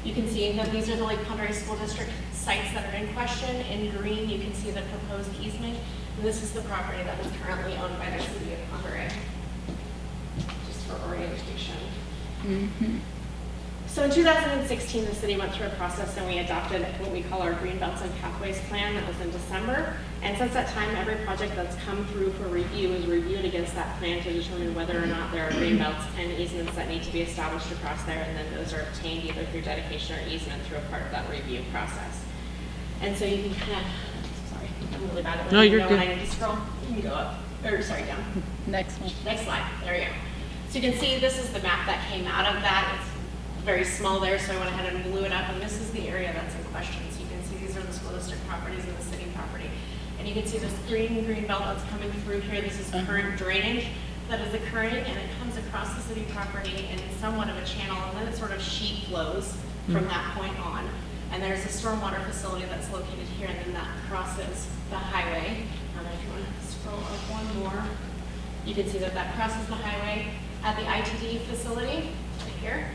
you can see that these are the Lake Ponderay School District sites that are in question. In green, you can see the proposed easement. And this is the property that is currently owned by the City of Ponderay, just for orientation. Mm-hmm. So in 2016, the city went through a process and we adopted what we call our Green Belts and Pathways Plan. That was in December. And since that time, every project that's come through for review is reviewed against that plan to determine whether or not there are green belts and easements that need to be established across there. And then those are obtained either through dedication or easement through a part of that review process. And so you can kind of, sorry, I'm really bad at it. No, you're good. When I need to scroll, you can go up, or sorry, down. Next one. Next slide, there we go. So you can see this is the map that came out of that. It's very small there, so I went ahead and blew it up, and this is the area that's in question. So you can see these are the school district properties and the city property. And you can see this green belt that's coming through here. This is current drainage that is occurring, and it comes across the city property in somewhat of a channel, and then it sort of sheet flows from that point on. And there's a stormwater facility that's located here, and then that crosses the highway. And if you want to scroll up one more, you can see that that crosses the highway at the ITD facility right here,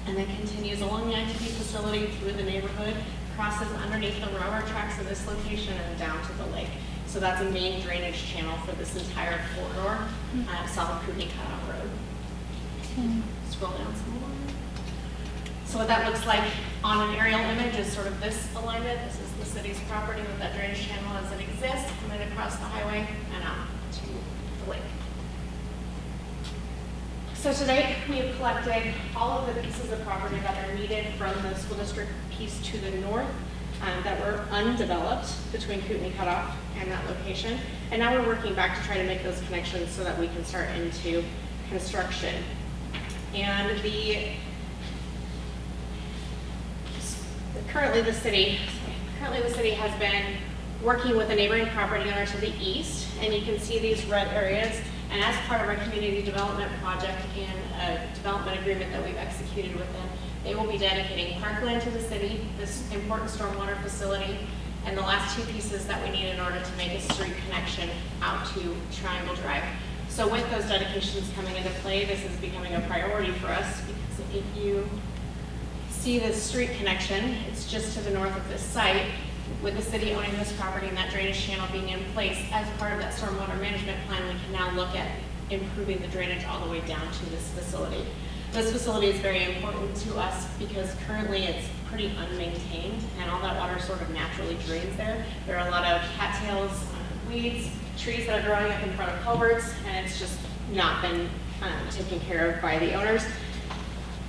and then continues along the ITD facility through the neighborhood, crosses underneath the railroad tracks in this location and down to the lake. So that's a main drainage channel for this entire corridor south of Kootenai Cutoff Road. Scroll down some more. So what that looks like on an aerial image is sort of this alignment. This is the city's property with that drainage channel as it exists, coming across the highway and out to the lake. So today we have collected all of the pieces of property that are needed from the school district piece to the north that were undeveloped between Kootenai Cutoff and that location. And now we're working back to try to make those connections so that we can start into construction. And currently the city has been working with a neighboring property owner to the east, and you can see these red areas. And as part of our community development project and a development agreement that we've executed with them, they will be dedicating parkland to the city, this important stormwater facility, and the last 2 pieces that we need in order to make a street connection out to Triangle Drive. So with those dedications coming into play, this is becoming a priority for us, because if you see this street connection, it's just to the north of this site. With the city owning this property and that drainage channel being in place, as part of that stormwater management plan, we can now look at improving the drainage all the way down to this facility. This facility is very important to us because currently it's pretty unmaintained, and all that water sort of naturally drains there. There are a lot of cattails, weeds, trees that are growing up in front of culverts, and it's just not been taken care of by the owners.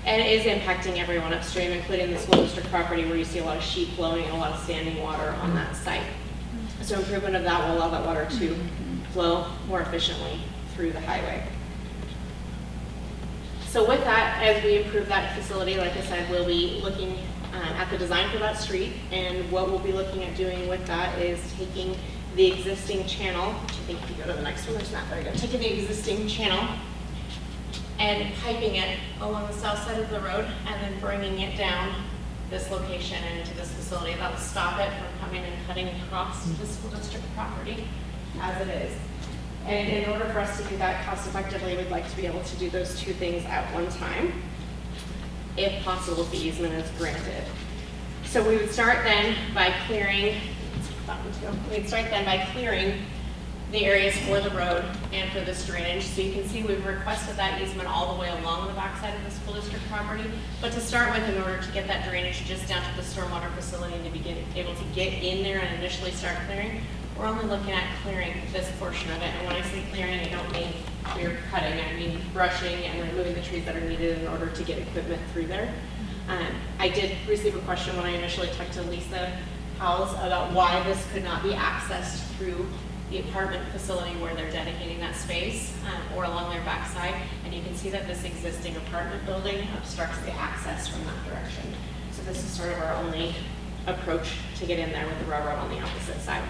And it is impacting everyone upstream, including the school district property, where you see a lot of sheet flowing and a lot of standing water on that site. So improvement of that will allow that water to flow more efficiently through the highway. So with that, as we improve that facility, like I said, we'll be looking at the design for that street, and what we'll be looking at doing with that is taking the existing channel, which I think if you go to the next one, there's not, there you go, taking the existing channel and piping it along the south side of the road, and then bringing it down this location and into this facility. That will stop it from coming and cutting across the school district property as it is. And in order for us to do that cost effectively, we'd like to be able to do those 2 things at one time, if possible, if the easement is granted. So we would start then by clearing, the areas for the road and for this drainage. So you can see we've requested that easement all the way along the backside of the school district property. But to start with, in order to get that drainage just down to the stormwater facility and to be able to get in there and initially start clearing, we're only looking at clearing this portion of it. And when I say clearing, I don't mean clear cutting. I mean brushing and removing the trees that are needed in order to get equipment through there. I did receive a question when I initially talked to Lisa Howells about why this could not be accessed through the apartment facility where they're dedicating that space or along their backside. And you can see that this existing apartment building obstructs the access from that direction. So this is sort of our only approach to get in there with the railroad on the opposite side.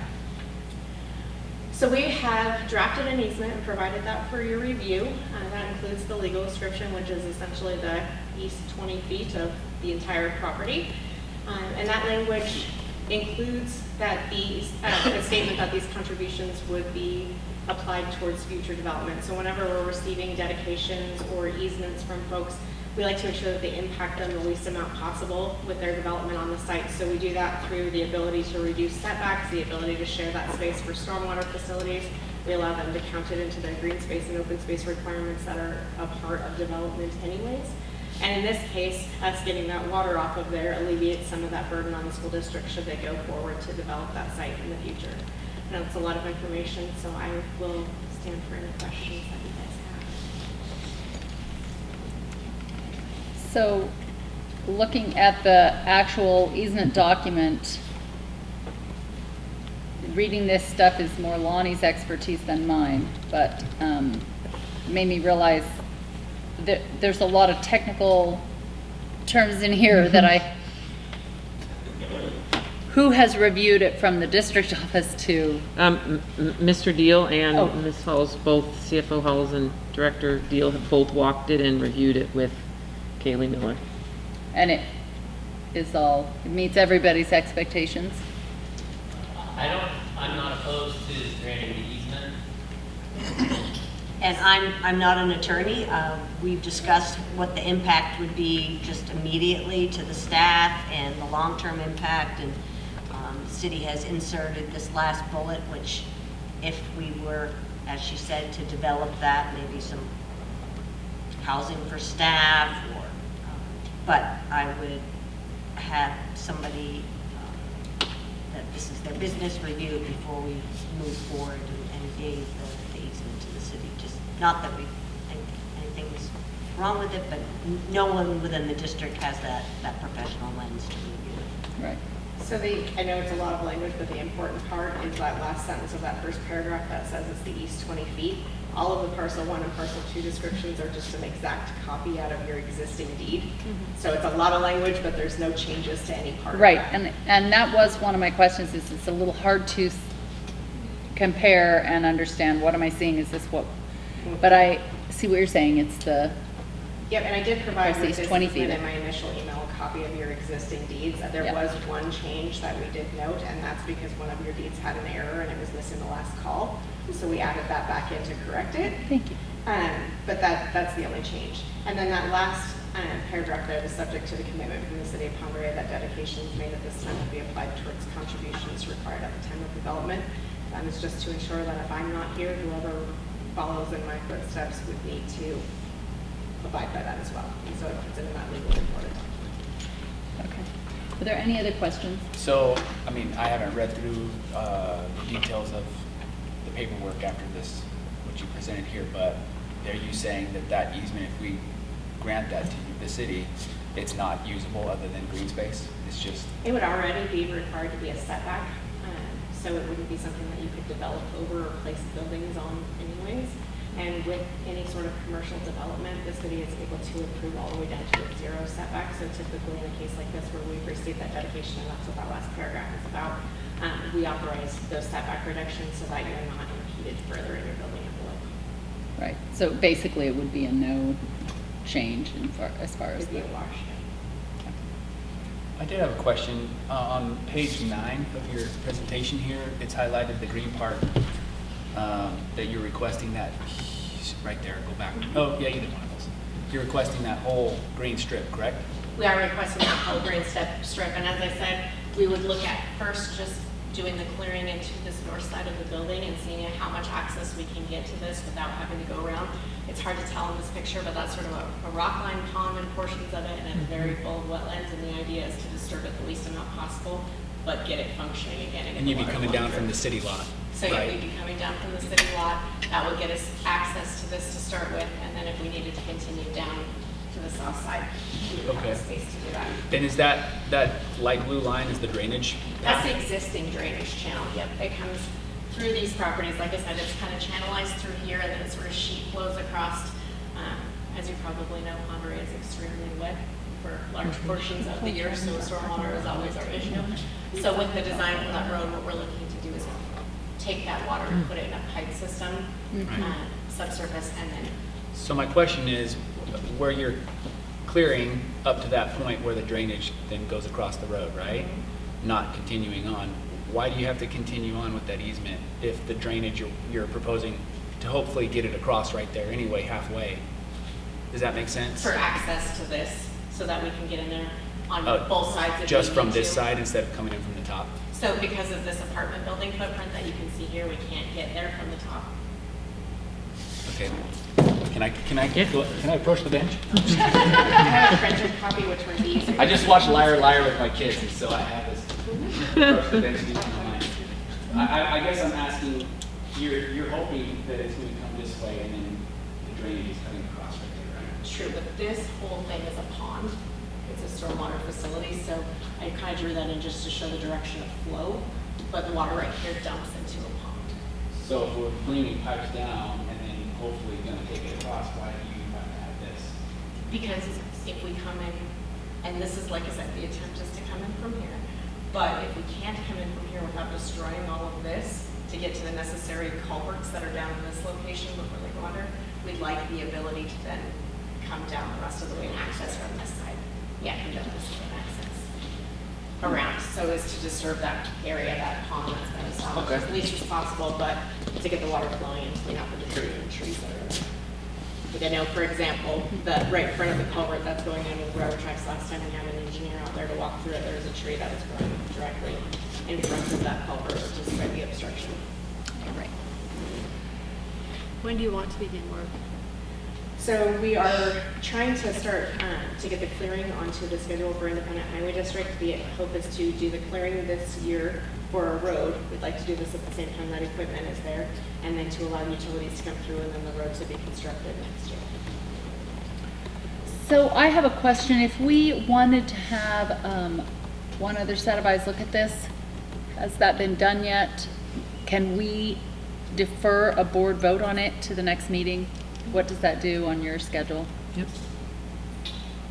So we have drafted an easement and provided that for your review. That includes the legal description, which is essentially the east 20 feet of the entire property. And that language includes that a statement that these contributions would be applied towards future development. So whenever we're receiving dedications or easements from folks, we like to ensure that they impact them the least amount possible with their development on the site. So we do that through the ability to reduce setbacks, the ability to share that space for stormwater facilities. We allow them to count it into their green space and open space requirements that are a part of development anyways. And in this case, us getting that water off of there alleviates some of that burden on the school district should they go forward to develop that site in the future. I know it's a lot of information, so I will stand for any questions that you guys have. So looking at the actual easement document, reading this stuff is more Lonnie's expertise than mine, but made me realize that there's a lot of technical terms in here that who has reviewed it from the district office to? Mr. Deal and Oh. Ms. Halls, both CFO Halls and Director Deal have both walked it and reviewed it with Kaylee Miller. And it meets everybody's expectations? I'm not opposed to granting the easement. And I'm not an attorney. We've discussed what the impact would be just immediately to the staff and the long-term impact. And the city has inserted this last bullet, which if we were, as she said, to develop that, maybe some housing for staff or, but I would have somebody that this is their business review it before we move forward and gave the easement to the city. Just not that we think anything's wrong with it, but no one within the district has that professional lens to review it. Right. So I know it's a lot of language, but the important part is that last sentence of that first paragraph that says it's the east 20 feet. All of the parcel 1 and parcel 2 descriptions are just an exact copy out of your existing deed. So it's a lot of language, but there's no changes to any part Right, of that. and that was one of my questions, is it's a little hard to compare and understand, what am I seeing, is this what, but I see what you're saying, it's the, Yep, and I did provide with These this 20 easement feet. in my initial email a copy of your existing deeds. There Yep. was one change that we did note, and that's because one of your deeds had an error and it was missing the last call. So we added that back in to correct it. thank you. But that's the only change. And then that last paragraph there is subject to the commitment from the city of Ponderay that dedications made at this time will be applied towards contributions required at the time of development. It's just to ensure that if I'm not here, whoever follows in my footsteps would need to abide by that as well. And so it puts it in that legal reported document. Okay. Are there any other questions? So, I mean, I haven't read through the details of the paperwork after this, what you presented here, but are you saying that easement, if we grant that to the city, it's not usable other than green space? It's just... It would already be required to be a setback, so it wouldn't be something that you could develop over or place buildings on anyways. And with any sort of commercial development, the city is able to improve all the way down to a 0 setback. So typically in a case like this where we've received that dedication, and that's what that last paragraph is about, we authorize those setback reductions so that you're not impeded further in your building envelope. Right, so basically it would be a no change as far as It'd be the... a wash. I did have a question. On page 9 of your presentation here, it's highlighted the green part that you're requesting that, right there, go back. Oh, yeah, either one of those. You're requesting that whole green strip, correct? We are requesting that whole green strip, and as I said, we would look at first just doing the clearing into this north side of the building and seeing how much access we can get to this without having to go around. It's hard to tell in this picture, but that's sort of a rock line pond in portions of it, and it's very full of wetlands, and the idea is to disturb it the least amount possible, but get it functioning again. And you'd be coming down from the city lot, So yeah, right? we'd be coming down from the city lot. That would get us access to this to start with, and then if we needed to continue down to the south side, we would have Okay. the space to do that. Then is that light blue line is the drainage? That's the existing drainage channel, yep. It comes through these properties. Like I said, it's kind of channelized through here, and then it sort of sheet flows across. As you probably know, Monterey is extremely wet for large portions of the year, so stormwater is always our issue. So with the design for that road, what we're looking to do is take that water and put it in a pipe system, subsurface, and then. So my question is, where you're clearing up to that point where the drainage then goes across the road, right? Not continuing on, why do you have to continue on with that easement if the drainage you're proposing to hopefully get it across right there anyway, halfway? Does that make sense? For access to this, so that we can get in there on both sides. If Just we from need this to. side instead of coming in from the top? So because of this apartment building footprint that you can see here, we can't get there from the top. Okay. Can I approach the bench? I have a printed copy, which were these. I just watched Liar Liar with my kids, and so I have this approach the bench to keep in mind. I guess I'm asking, you're hoping that it's going to come this way, and then the drainage is coming across right there, right? True, but this whole thing is a pond. It's a stormwater facility, so I kind of drew that in just to show the direction of flow, but the water right here dumps into a pond. So if we're bringing pipes down and then hopefully going to take it across, why do you have to have this? Because if we come in, and this is, like I said, the attempt is to come in from here, but if we can't come in from here without destroying all of this to get to the necessary culverts that are down in this location before they go under, we'd like the ability to then come down the rest of the way and access from this side. Yeah, come down this way and access around, so as to disturb that area, that pond that's been established as least as possible, but to get the water flowing and clean up the debris and trees that are there. Like I know, for example, that right in front of the culvert that's going under the railroad tracks, last time we had an engineer out there to walk through it, there was a tree that was growing directly in front of that culvert, which is quite the obstruction. Right. When do you want to begin work? So we are trying to start to get the clearing onto the schedule for Independent Highway District. The hope is to do the clearing this year for our road. We'd like to do this at the same time that equipment is there, and then to allow utilities to come through and then the road to be constructed next year. So I have a question. If we wanted to have one other set of eyes look at this, has that been done yet? Can we defer a board vote on it to the next meeting? What does that do on your schedule? Yep.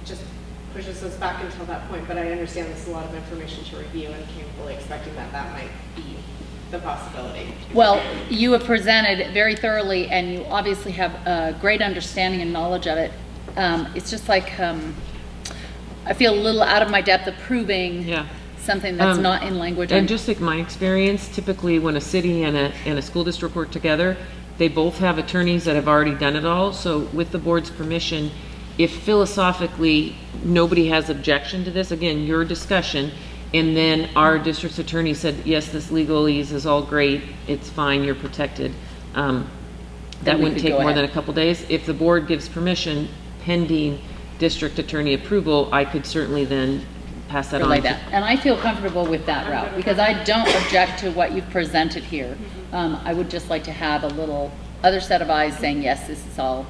Just pushes us back until that point, but I understand this is a lot of information to review and came fully expecting that that might be the possibility. Well, you have presented it very thoroughly, and you obviously have a great understanding and knowledge of it. It's just like I feel a little out of my depth approving something that's not in language. And just like my experience, typically when a city and a school district work together, they both have attorneys that have already done it all. So with the board's permission, if philosophically nobody has objection to this, again, your discussion, and then our district's attorney said, yes, this legalese is all great, it's fine, you're protected, that wouldn't take more than a couple days. If the board gives permission, pending district attorney approval, I could certainly then pass that on. Like that. And I feel comfortable with that route, because I don't object to what you've presented here. I would just like to have a little other set of eyes saying, yes, this is all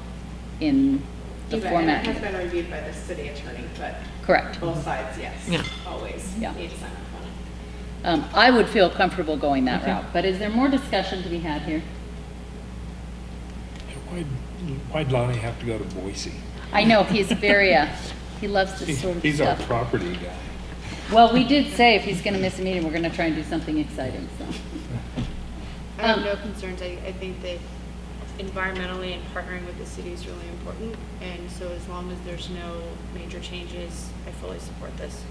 in the format. And it has been reviewed by the city attorney, but correct. Both sides, yes. Yeah. Always Yeah. need to sign off on it. I would feel comfortable going that route, but is there more discussion to be had here? Why'd Lonnie have to go to Boise? I know, he's very, he loves this sort of He's stuff. our property guy. Well, we did say if he's going to miss a meeting, we're going to try and do something exciting, so. I have no concerns. I think that environmentally and partnering with the city is really important. And so as long as there's no major changes, I fully support this.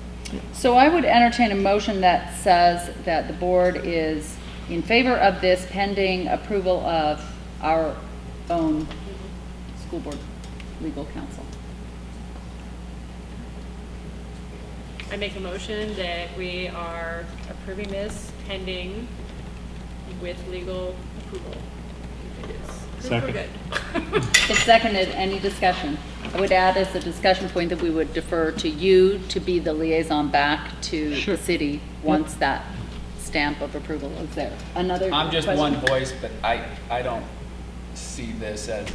So I would entertain a motion that says that the board is in favor of this pending approval of our own school board legal counsel. I make a motion that we are approving this pending with legal approval. If it is approved, Second. we're good. It's seconded. Any discussion? I would add as a discussion point that we would defer to you to be the liaison back to Sure. the city once that stamp of approval is there. Another I'm just question? one voice, but I don't see this as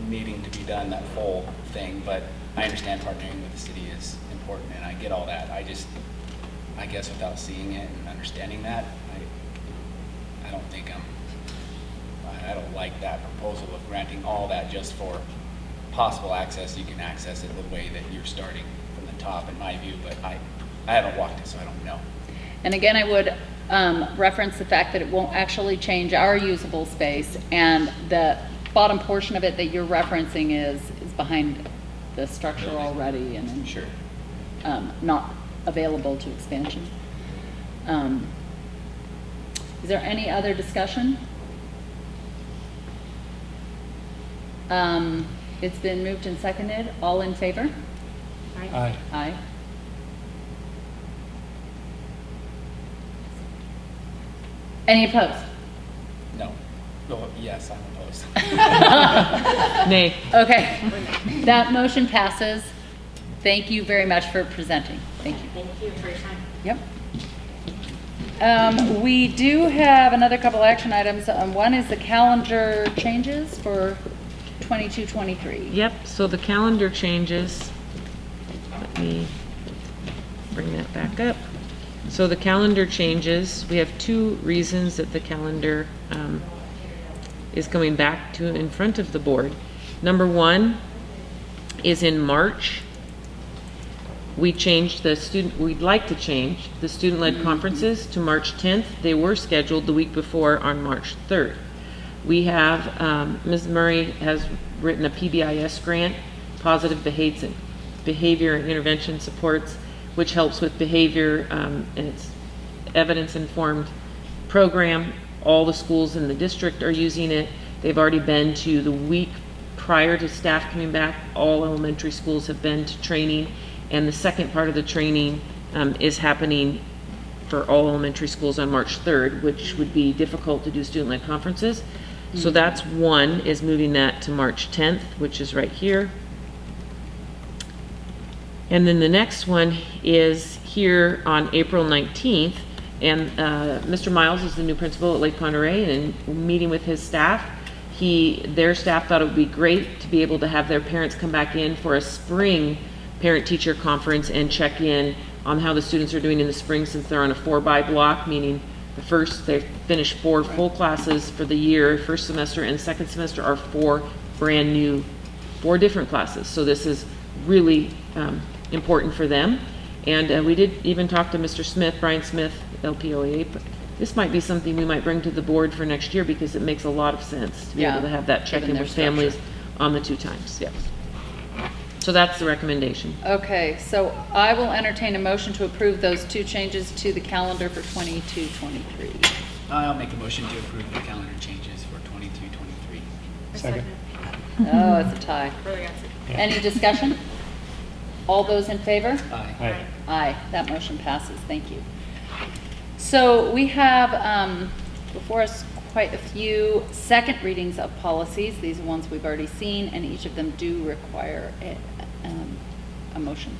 needing to be done, that full thing, but I understand partnering with the city is important, and I get all that. I guess without seeing it and understanding that, I don't think I don't like that proposal of granting all that just for possible access. You can access it the way that you're starting from the top, in my view, but I haven't walked it, so I don't know. And again, I would reference the fact that it won't actually change our usable space, and the bottom portion of it that you're referencing is behind the structure already and Sure. not available to expansion. Is there any other discussion? It's been moved and seconded. All in favor? Aye. Aye. Any opposed? No. Oh, yes, I'm opposed. Nay. Okay, that motion passes. Thank you very much for presenting. Thank you. Thank you for your time. Yep. We do have another couple action items. One is the calendar changes for 22-23. Yep, so the calendar changes, let me bring that back up. So the calendar changes, we have two reasons that the calendar is coming back to in front of the board. Number one is in March. We'd like to change the student-led conferences to March 10th. They were scheduled the week before on March 3rd. We have, Ms. Murray has written a PBIS grant, Positive Behavior and Intervention Supports, which helps with behavior, and it's evidence-informed program. All the schools in the district are using it. They've already been to the week prior to staff coming back. All elementary schools have been to training, and the second part of the training is happening for all elementary schools on March 3rd, which would be difficult to do student-led conferences. So that's one, is moving that to March 10th, which is right here. And then the next one is here on April 19th, and Mr. Miles is the new principal at Lake Conneray, and in meeting with his staff, their staff thought it would be great to be able to have their parents come back in for a spring parent-teacher conference and check in on how the students are doing in the spring, since they're on a 4-by block, meaning they finish 4 full classes for the year. First semester and second semester are 4 brand new, 4 different classes. So this is really important for them. And we did even talk to Mr. Smith, Brian Smith, LPOA, but this might be something we might bring to the board for next year, because it makes a lot of sense to be able to have that check-in with families on the 2 times. Yes. So that's the recommendation. Okay, so I will entertain a motion to approve those 2 changes to the calendar for 22-23. I'll make a motion to approve the calendar changes for 22-23. Second. Oh, it's a tie. Really got it. Any discussion? All those in favor? Aye. Aye. Aye, that motion passes. Thank you. So we have before us quite a few second readings of policies. These are ones we've already seen, and each of them do require a motion.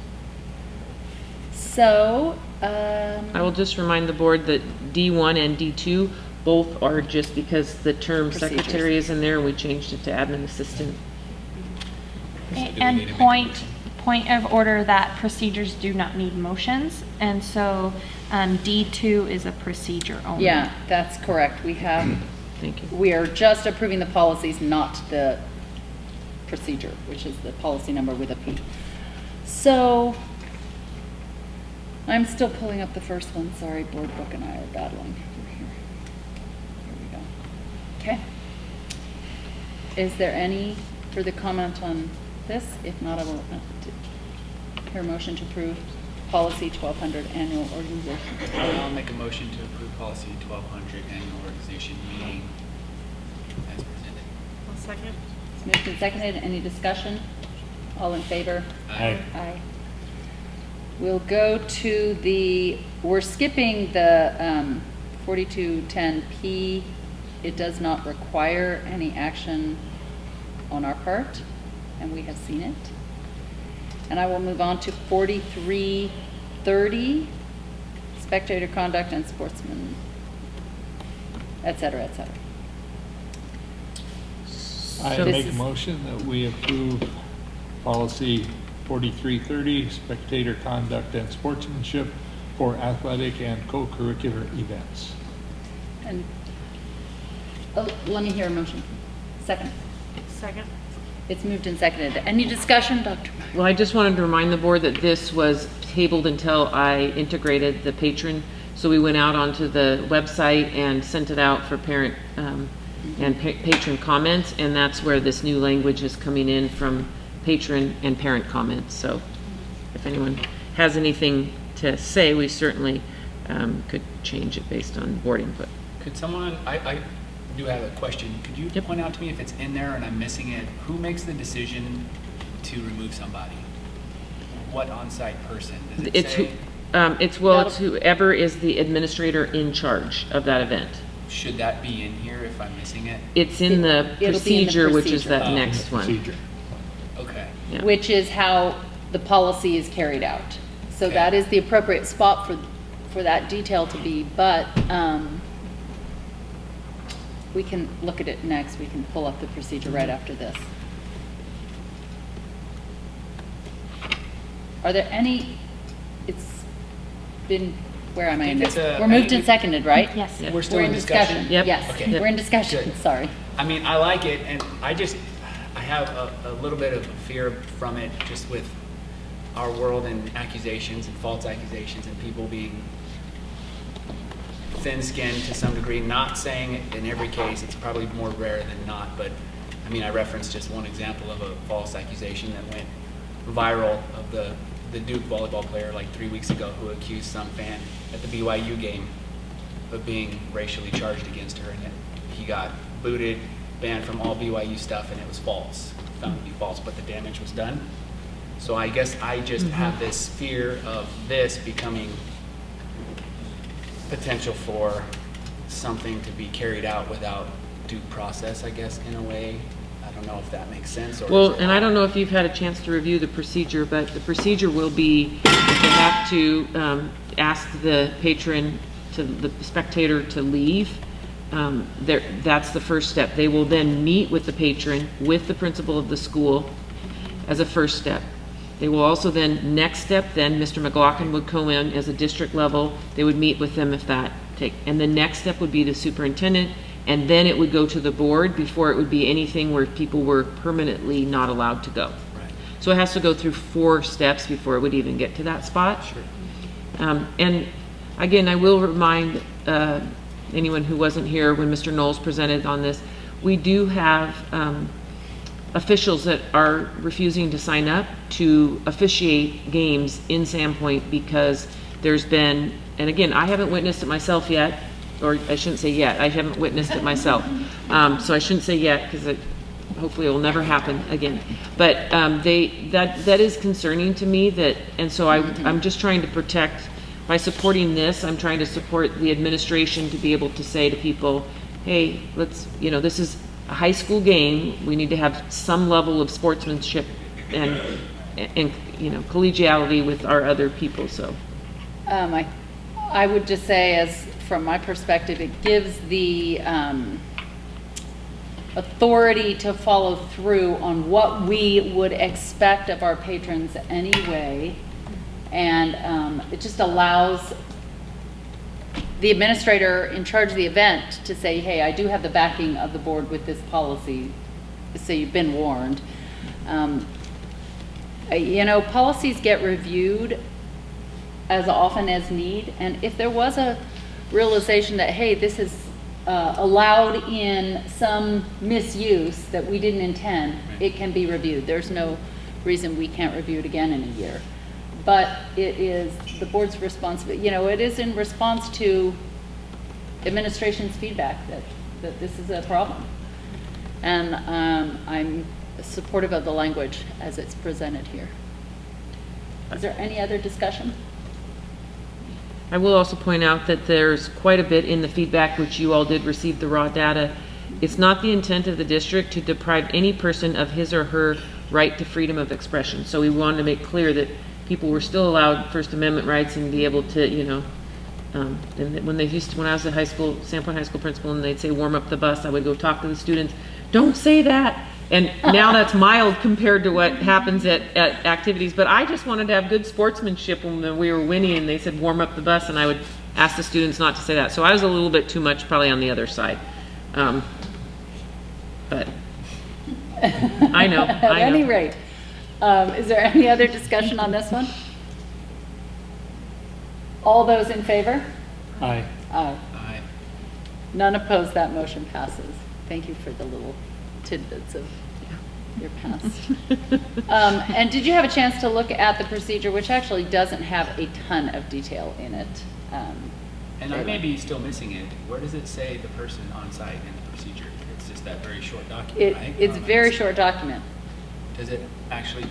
So I will just remind the board that D1 and D2 both are just because the term Procedures. secretary is in there, we changed it to admin assistant. And point of order that procedures do not need motions, and so D2 is a procedure only. yeah, that's correct. We have, Thank you. we are just approving the policies, not the procedure, which is the policy number with a P. So I'm still pulling up the first one. Sorry, board book and I are battling over here. Here we go. Okay. Is there any further comment on this? If not, I will hear a motion to approve policy 1200 annual organization. I'll make a motion to approve policy 1200 annual organization meeting as presented. I'll second. It's moved and seconded. Any discussion? All in favor? Aye. Aye. We'll go to we're skipping the 4210P. It does not require any action on our part, and we have seen it. And I will move on to 4330, spectator conduct and sportsmen, et cetera, et cetera. I So make this a is- motion that we approve policy 4330, spectator conduct and sportsmanship for athletic and co-curricular events. And, let me hear a motion. Second. Second. It's moved and seconded. Any discussion, Dr. Meyer? Well, I just wanted to remind the board that this was tabled until I integrated the patron. So we went out onto the website and sent it out for parent and patron comments, and that's where this new language is coming in from patron and parent comments. So if anyone has anything to say, we certainly could change it based on board input. Could someone, I do have a question. Could you point out to me if it's in there and I'm missing it? Who makes the decision to remove somebody? What on-site person? Does it say? It's whoever is the administrator in charge of that event. Should that be in here if I'm missing it? It's in the It'll be in the procedure, which is procedure. that next one. Procedure. Okay. Yeah. Which is how the policy is carried out. So Okay. that is the appropriate spot for that detail to be, but we can look at it next. We can pull up the procedure right after this. Are there any, it's been, where am I in this? We're moved and seconded, right? Yes. Yeah. We're still We're in discussion? Yep. Yes, Okay. we're in discussion, Good. sorry. I mean, I like it, and I have a little bit of fear from it, just with our world and accusations and false accusations and people being thin-skinned to some degree. Not saying it in every case, it's probably more rare than not, but I mean, I referenced just one example of a false accusation that went viral of the Duke volleyball player like 3 weeks ago who accused some fan at the BYU game of being racially charged against her, and he got booted, banned from all BYU stuff, and it was false, found to be false, but the damage was done. So I guess I just have this fear of this becoming potential for something to be carried out without due process, I guess, in a way. I don't know if that makes sense. Or Well, and I don't know if you've had a chance to review the procedure, but the procedure will be if they have to ask the patron, the spectator to leave. That's the first step. They will then meet with the patron, with the principal of the school as a first step. They will also then, next step, then Mr. McLaughlin would come in as a district level. They would meet with them if and the next step would be the superintendent, and then it would go to the board before it would be anything where people were permanently not allowed to go. Right. So it has to go through 4 steps before it would even get to that spot. Sure. And again, I will remind anyone who wasn't here when Mr. Knowles presented on this, we do have officials that are refusing to sign up to officiate games in Sandpoint because there's been, and again, I haven't witnessed it myself yet, or I shouldn't say yet, I haven't witnessed it myself. So I shouldn't say yet because hopefully it will never happen again. But that is concerning to me, and so I'm just trying to protect, by supporting this, I'm trying to support the administration to be able to say to people, hey, this is a high school game. We need to have some level of sportsmanship and collegiality with our other people. So, I would just say, as from my perspective, it gives the authority to follow through on what we would expect of our patrons anyway, and it just allows the administrator in charge of the event to say, hey, I do have the backing of the board with this policy, so you've been warned. Policies get reviewed as often as need, and if there was a realization that, hey, this is allowed in some misuse that we didn't intend, it can be reviewed. There's no reason we can't review it again in a year. But it is the board's responsibility, it is in response to administration's feedback that this is a problem. And I'm supportive of the language as it's presented here. Is there any other discussion? I will also point out that there's quite a bit in the feedback, which you all did receive the raw data. It's not the intent of the district to deprive any person of his or her right to freedom of expression. So we wanted to make clear that people were still allowed First Amendment rights and be able to, you know, and when I was a high school, Sandpoint High School principal, and they'd say warm up the bus, I would go talk to the students, don't say that. And now that's mild compared to what happens at activities. But I just wanted to have good sportsmanship when we were winning and they said warm up the bus, and I would ask the students not to say that. So I was a little bit too much probably on the other side. But I know. At any rate, is there any other discussion on this one? All those in favor? Aye. Aye. Aye. None opposed, that motion passes. Thank you for the little tidbits of your past. And did you have a chance to look at the procedure, which actually doesn't have a ton of detail in it? And I may be still missing it. Where does it say the person on site in the procedure? It's just that very short document, right? It's a very short document. Does it actually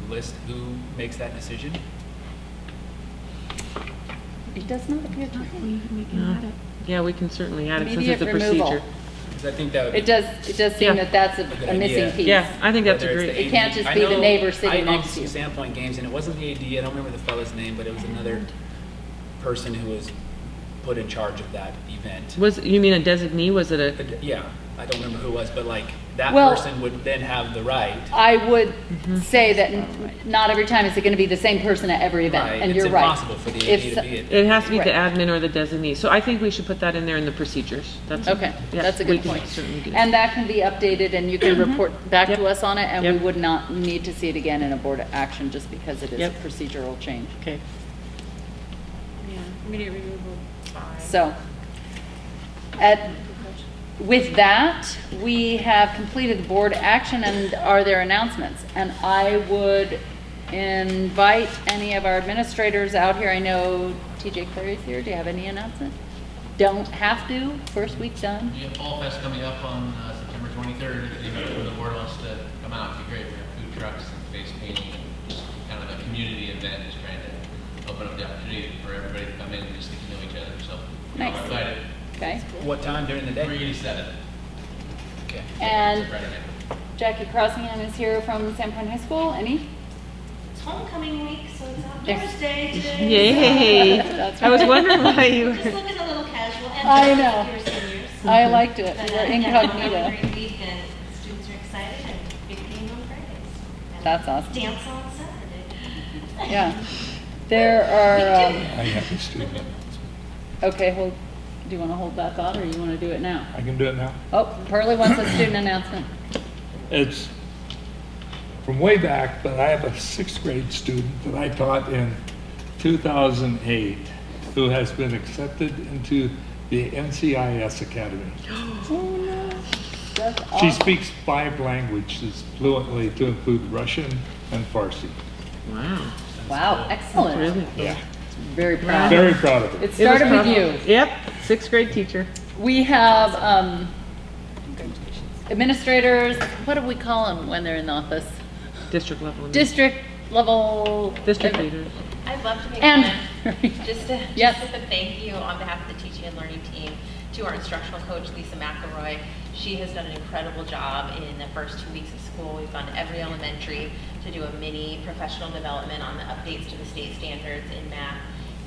list who makes that decision? It does not appear to be. Yeah, we can certainly add it since Immediate it's a removal. procedure. Because I think that would It does seem Yeah. that that's good a missing idea. piece. Yeah, I think that's a whether it's great. the It can't AD. just be the neighbor sitting I next to you. owned some Sandpoint games, and it wasn't the AD. I don't remember the fellow's name, but it was another person who was put in charge of that event. You mean a designee? Was it a? Yeah, I don't remember who it was, but like that Well- person would then have the right. I would say that not every time is it going to be the same person at every event, Right, and it's you're right. impossible for the AD to be it. It has to be the Right. admin or the designee. So I think we should put that in there in the procedures. That's Okay, yeah, that's a we good can point. certainly do. And that can be updated, and you can report back to Yep. us on it, and we Yep. would not need to see it again in a board action just because it is a Yep. procedural change. Okay. Yeah, immediate removal, fine. So, with that, we have completed the board action, and are there announcements? And I would invite any of our administrators out here. I know TJ Clary's here. Do you have any announcement? Don't have to. First week done. We have Fall Fest coming up on September 23rd. If anybody from the board wants to come out, it'd be great. We have food trucks and face painting, and just kind of a community event, just trying to open up the opportunity for everybody to come in and just get to know each other. So we're all Nice. excited. Okay. What time during the day? 3 to 7. Okay. And Friday night. Jackie Crossingham is here from Sandpoint High School. Any? It's homecoming week, so it's There- outdoors day today. Yay! That's I was right. wondering why you were. Just looking a little casual. And I just know. Your seniors. I liked it. But, We were yeah, incognito. have a great week, and students are excited, and big game on Fridays. And That's awesome. Dance on Saturday. Yeah. There are, I have a student announcement. okay, well, do you want to hold that thought, or you want to do it now? I can do it now. Oh, Pearlie wants a student announcement. It's from way back, but I have a 6th grade student that I taught in 2008 who has been accepted into the NCIS Academy. Oh, no. That's She awesome. speaks 5 languages fluently, to include Russian and Farsi. Wow. Wow, excellent. Really? Yeah, Very proud. very proud of her. It started with you. Yep. 6th grade teacher. We have administrators, what do we call them when they're in the office? District level. District level. District leaders. I'd love to make And, just Yes. a thank you on behalf of the teaching and learning team to our instructional coach, Lisa McElroy. She has done an incredible job in the first 2 weeks of school. We've gone to every elementary to do a mini professional development on the updates to the state standards in math,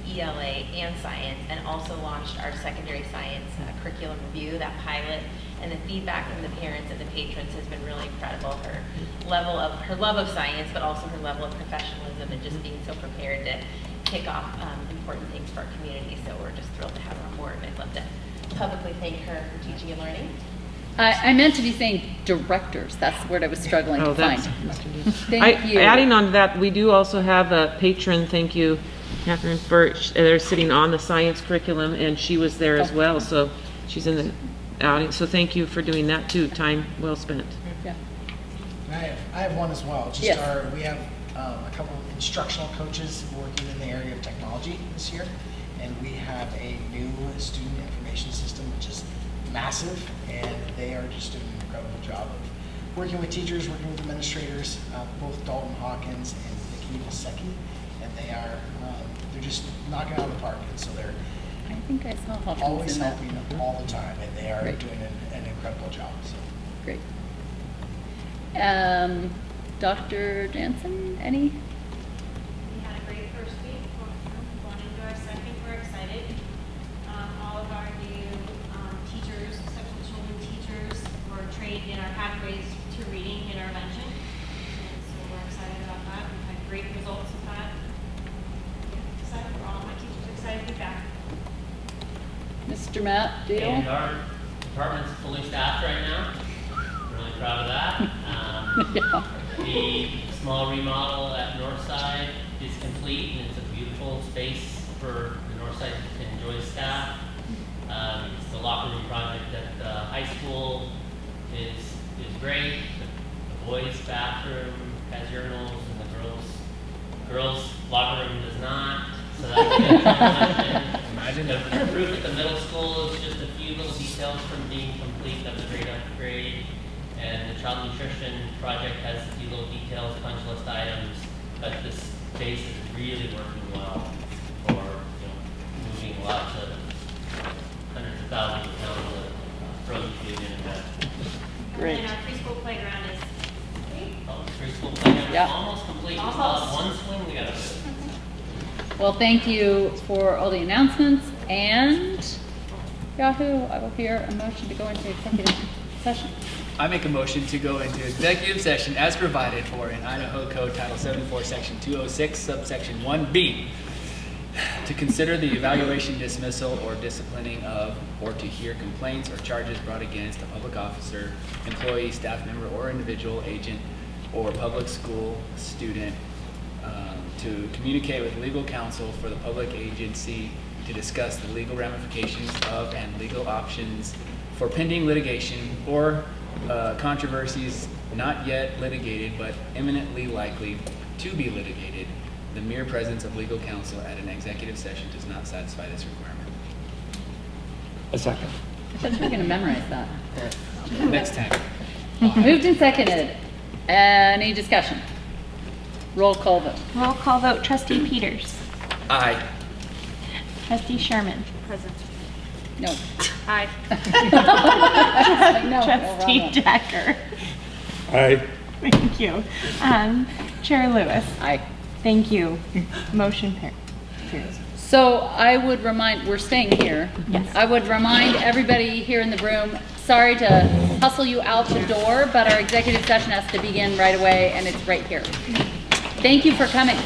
ELA, and science, and also launched our secondary science curriculum review, that pilot, and the feedback from the parents and the patrons has been really incredible. Her love of science, but also her level of professionalism and just being so prepared to kick off important things for our community. So we're just thrilled to have her on board. I'd love to publicly thank her for teaching and learning. I meant to be saying directors. That's the word I was struggling to find. Thank you. Adding on to that, we do also have a patron, thank you, Catherine, for, they're sitting on the science curriculum, and she was there as well, so she's in the audience. So thank you for doing that too, time well spent. Yeah. I have one as well. Just Yes. we have a couple of instructional coaches working in the area of technology this year, and we have a new student information system which is massive, and they are just doing an incredible job of working with teachers, working with administrators, both Dalton Hawkins and Nikki Masecki, and and they're just knocking it out of the park. And so they're I think I saw Hawkins always in that. helping all the time, and they are Great. doing an incredible job. So. Great. Dr. Jansen, any? We had a great first week, going into our second, we're excited. All of our new teachers, exceptional children teachers, were trained in our pathways to reading intervention. And so we're excited about that. We've had great results of that. Excited for all my teachers, excited to be back. Mr. Matt Deal? And our department's fully staffed right now. Really proud of that. Yeah. The small remodel at Northside is complete, and it's a beautiful space for the Northside and Joyce staff. The locker room project at the high school is great. The boys' bathroom has urinals, and the girls' locker room does not. So that's a good transition. Imagine The roof at the middle school is just a few little details from being complete. That was a great upgrade. And the child nutrition project has a few little details, punch list items, but this space is really working well for moving lots of hundreds of thousands of pounds of frozen food in and out. Great. And our preschool playground is complete. Oh, the preschool playground Yep. is almost complete. We still Almost. have one swing we gotta do. Well, thank you for all the announcements, and Yahoo, I will hear a motion to go into executive session. I make a motion to go into executive session as provided for in Idaho Code Title 74, Section 206, subsection 1B, to consider the evaluation, dismissal, or disciplining of, or to hear complaints or charges brought against a public officer, employee, staff member, or individual agent, or public school student, to communicate with legal counsel for the public agency to discuss the legal ramifications of and legal options for pending litigation or controversies not yet litigated but imminently likely to be litigated. The mere presence of legal counsel at an executive session does not satisfy this requirement. A second. I thought you were going to memorize that. Next time. Moved and seconded. Any discussion? Roll call vote. Roll call vote, trustee Peters. Aye. Trustee Sherman. Present. No. Aye. No, Trustee wrong one. Decker. Aye. Thank you. Chair Lewis. Aye. Thank you. Motion carries. So I would remind, we're staying here. Yes. I would remind everybody here in the room, sorry to hustle you out the door, but our executive session has to begin right away, and it's right here. Thank you for coming.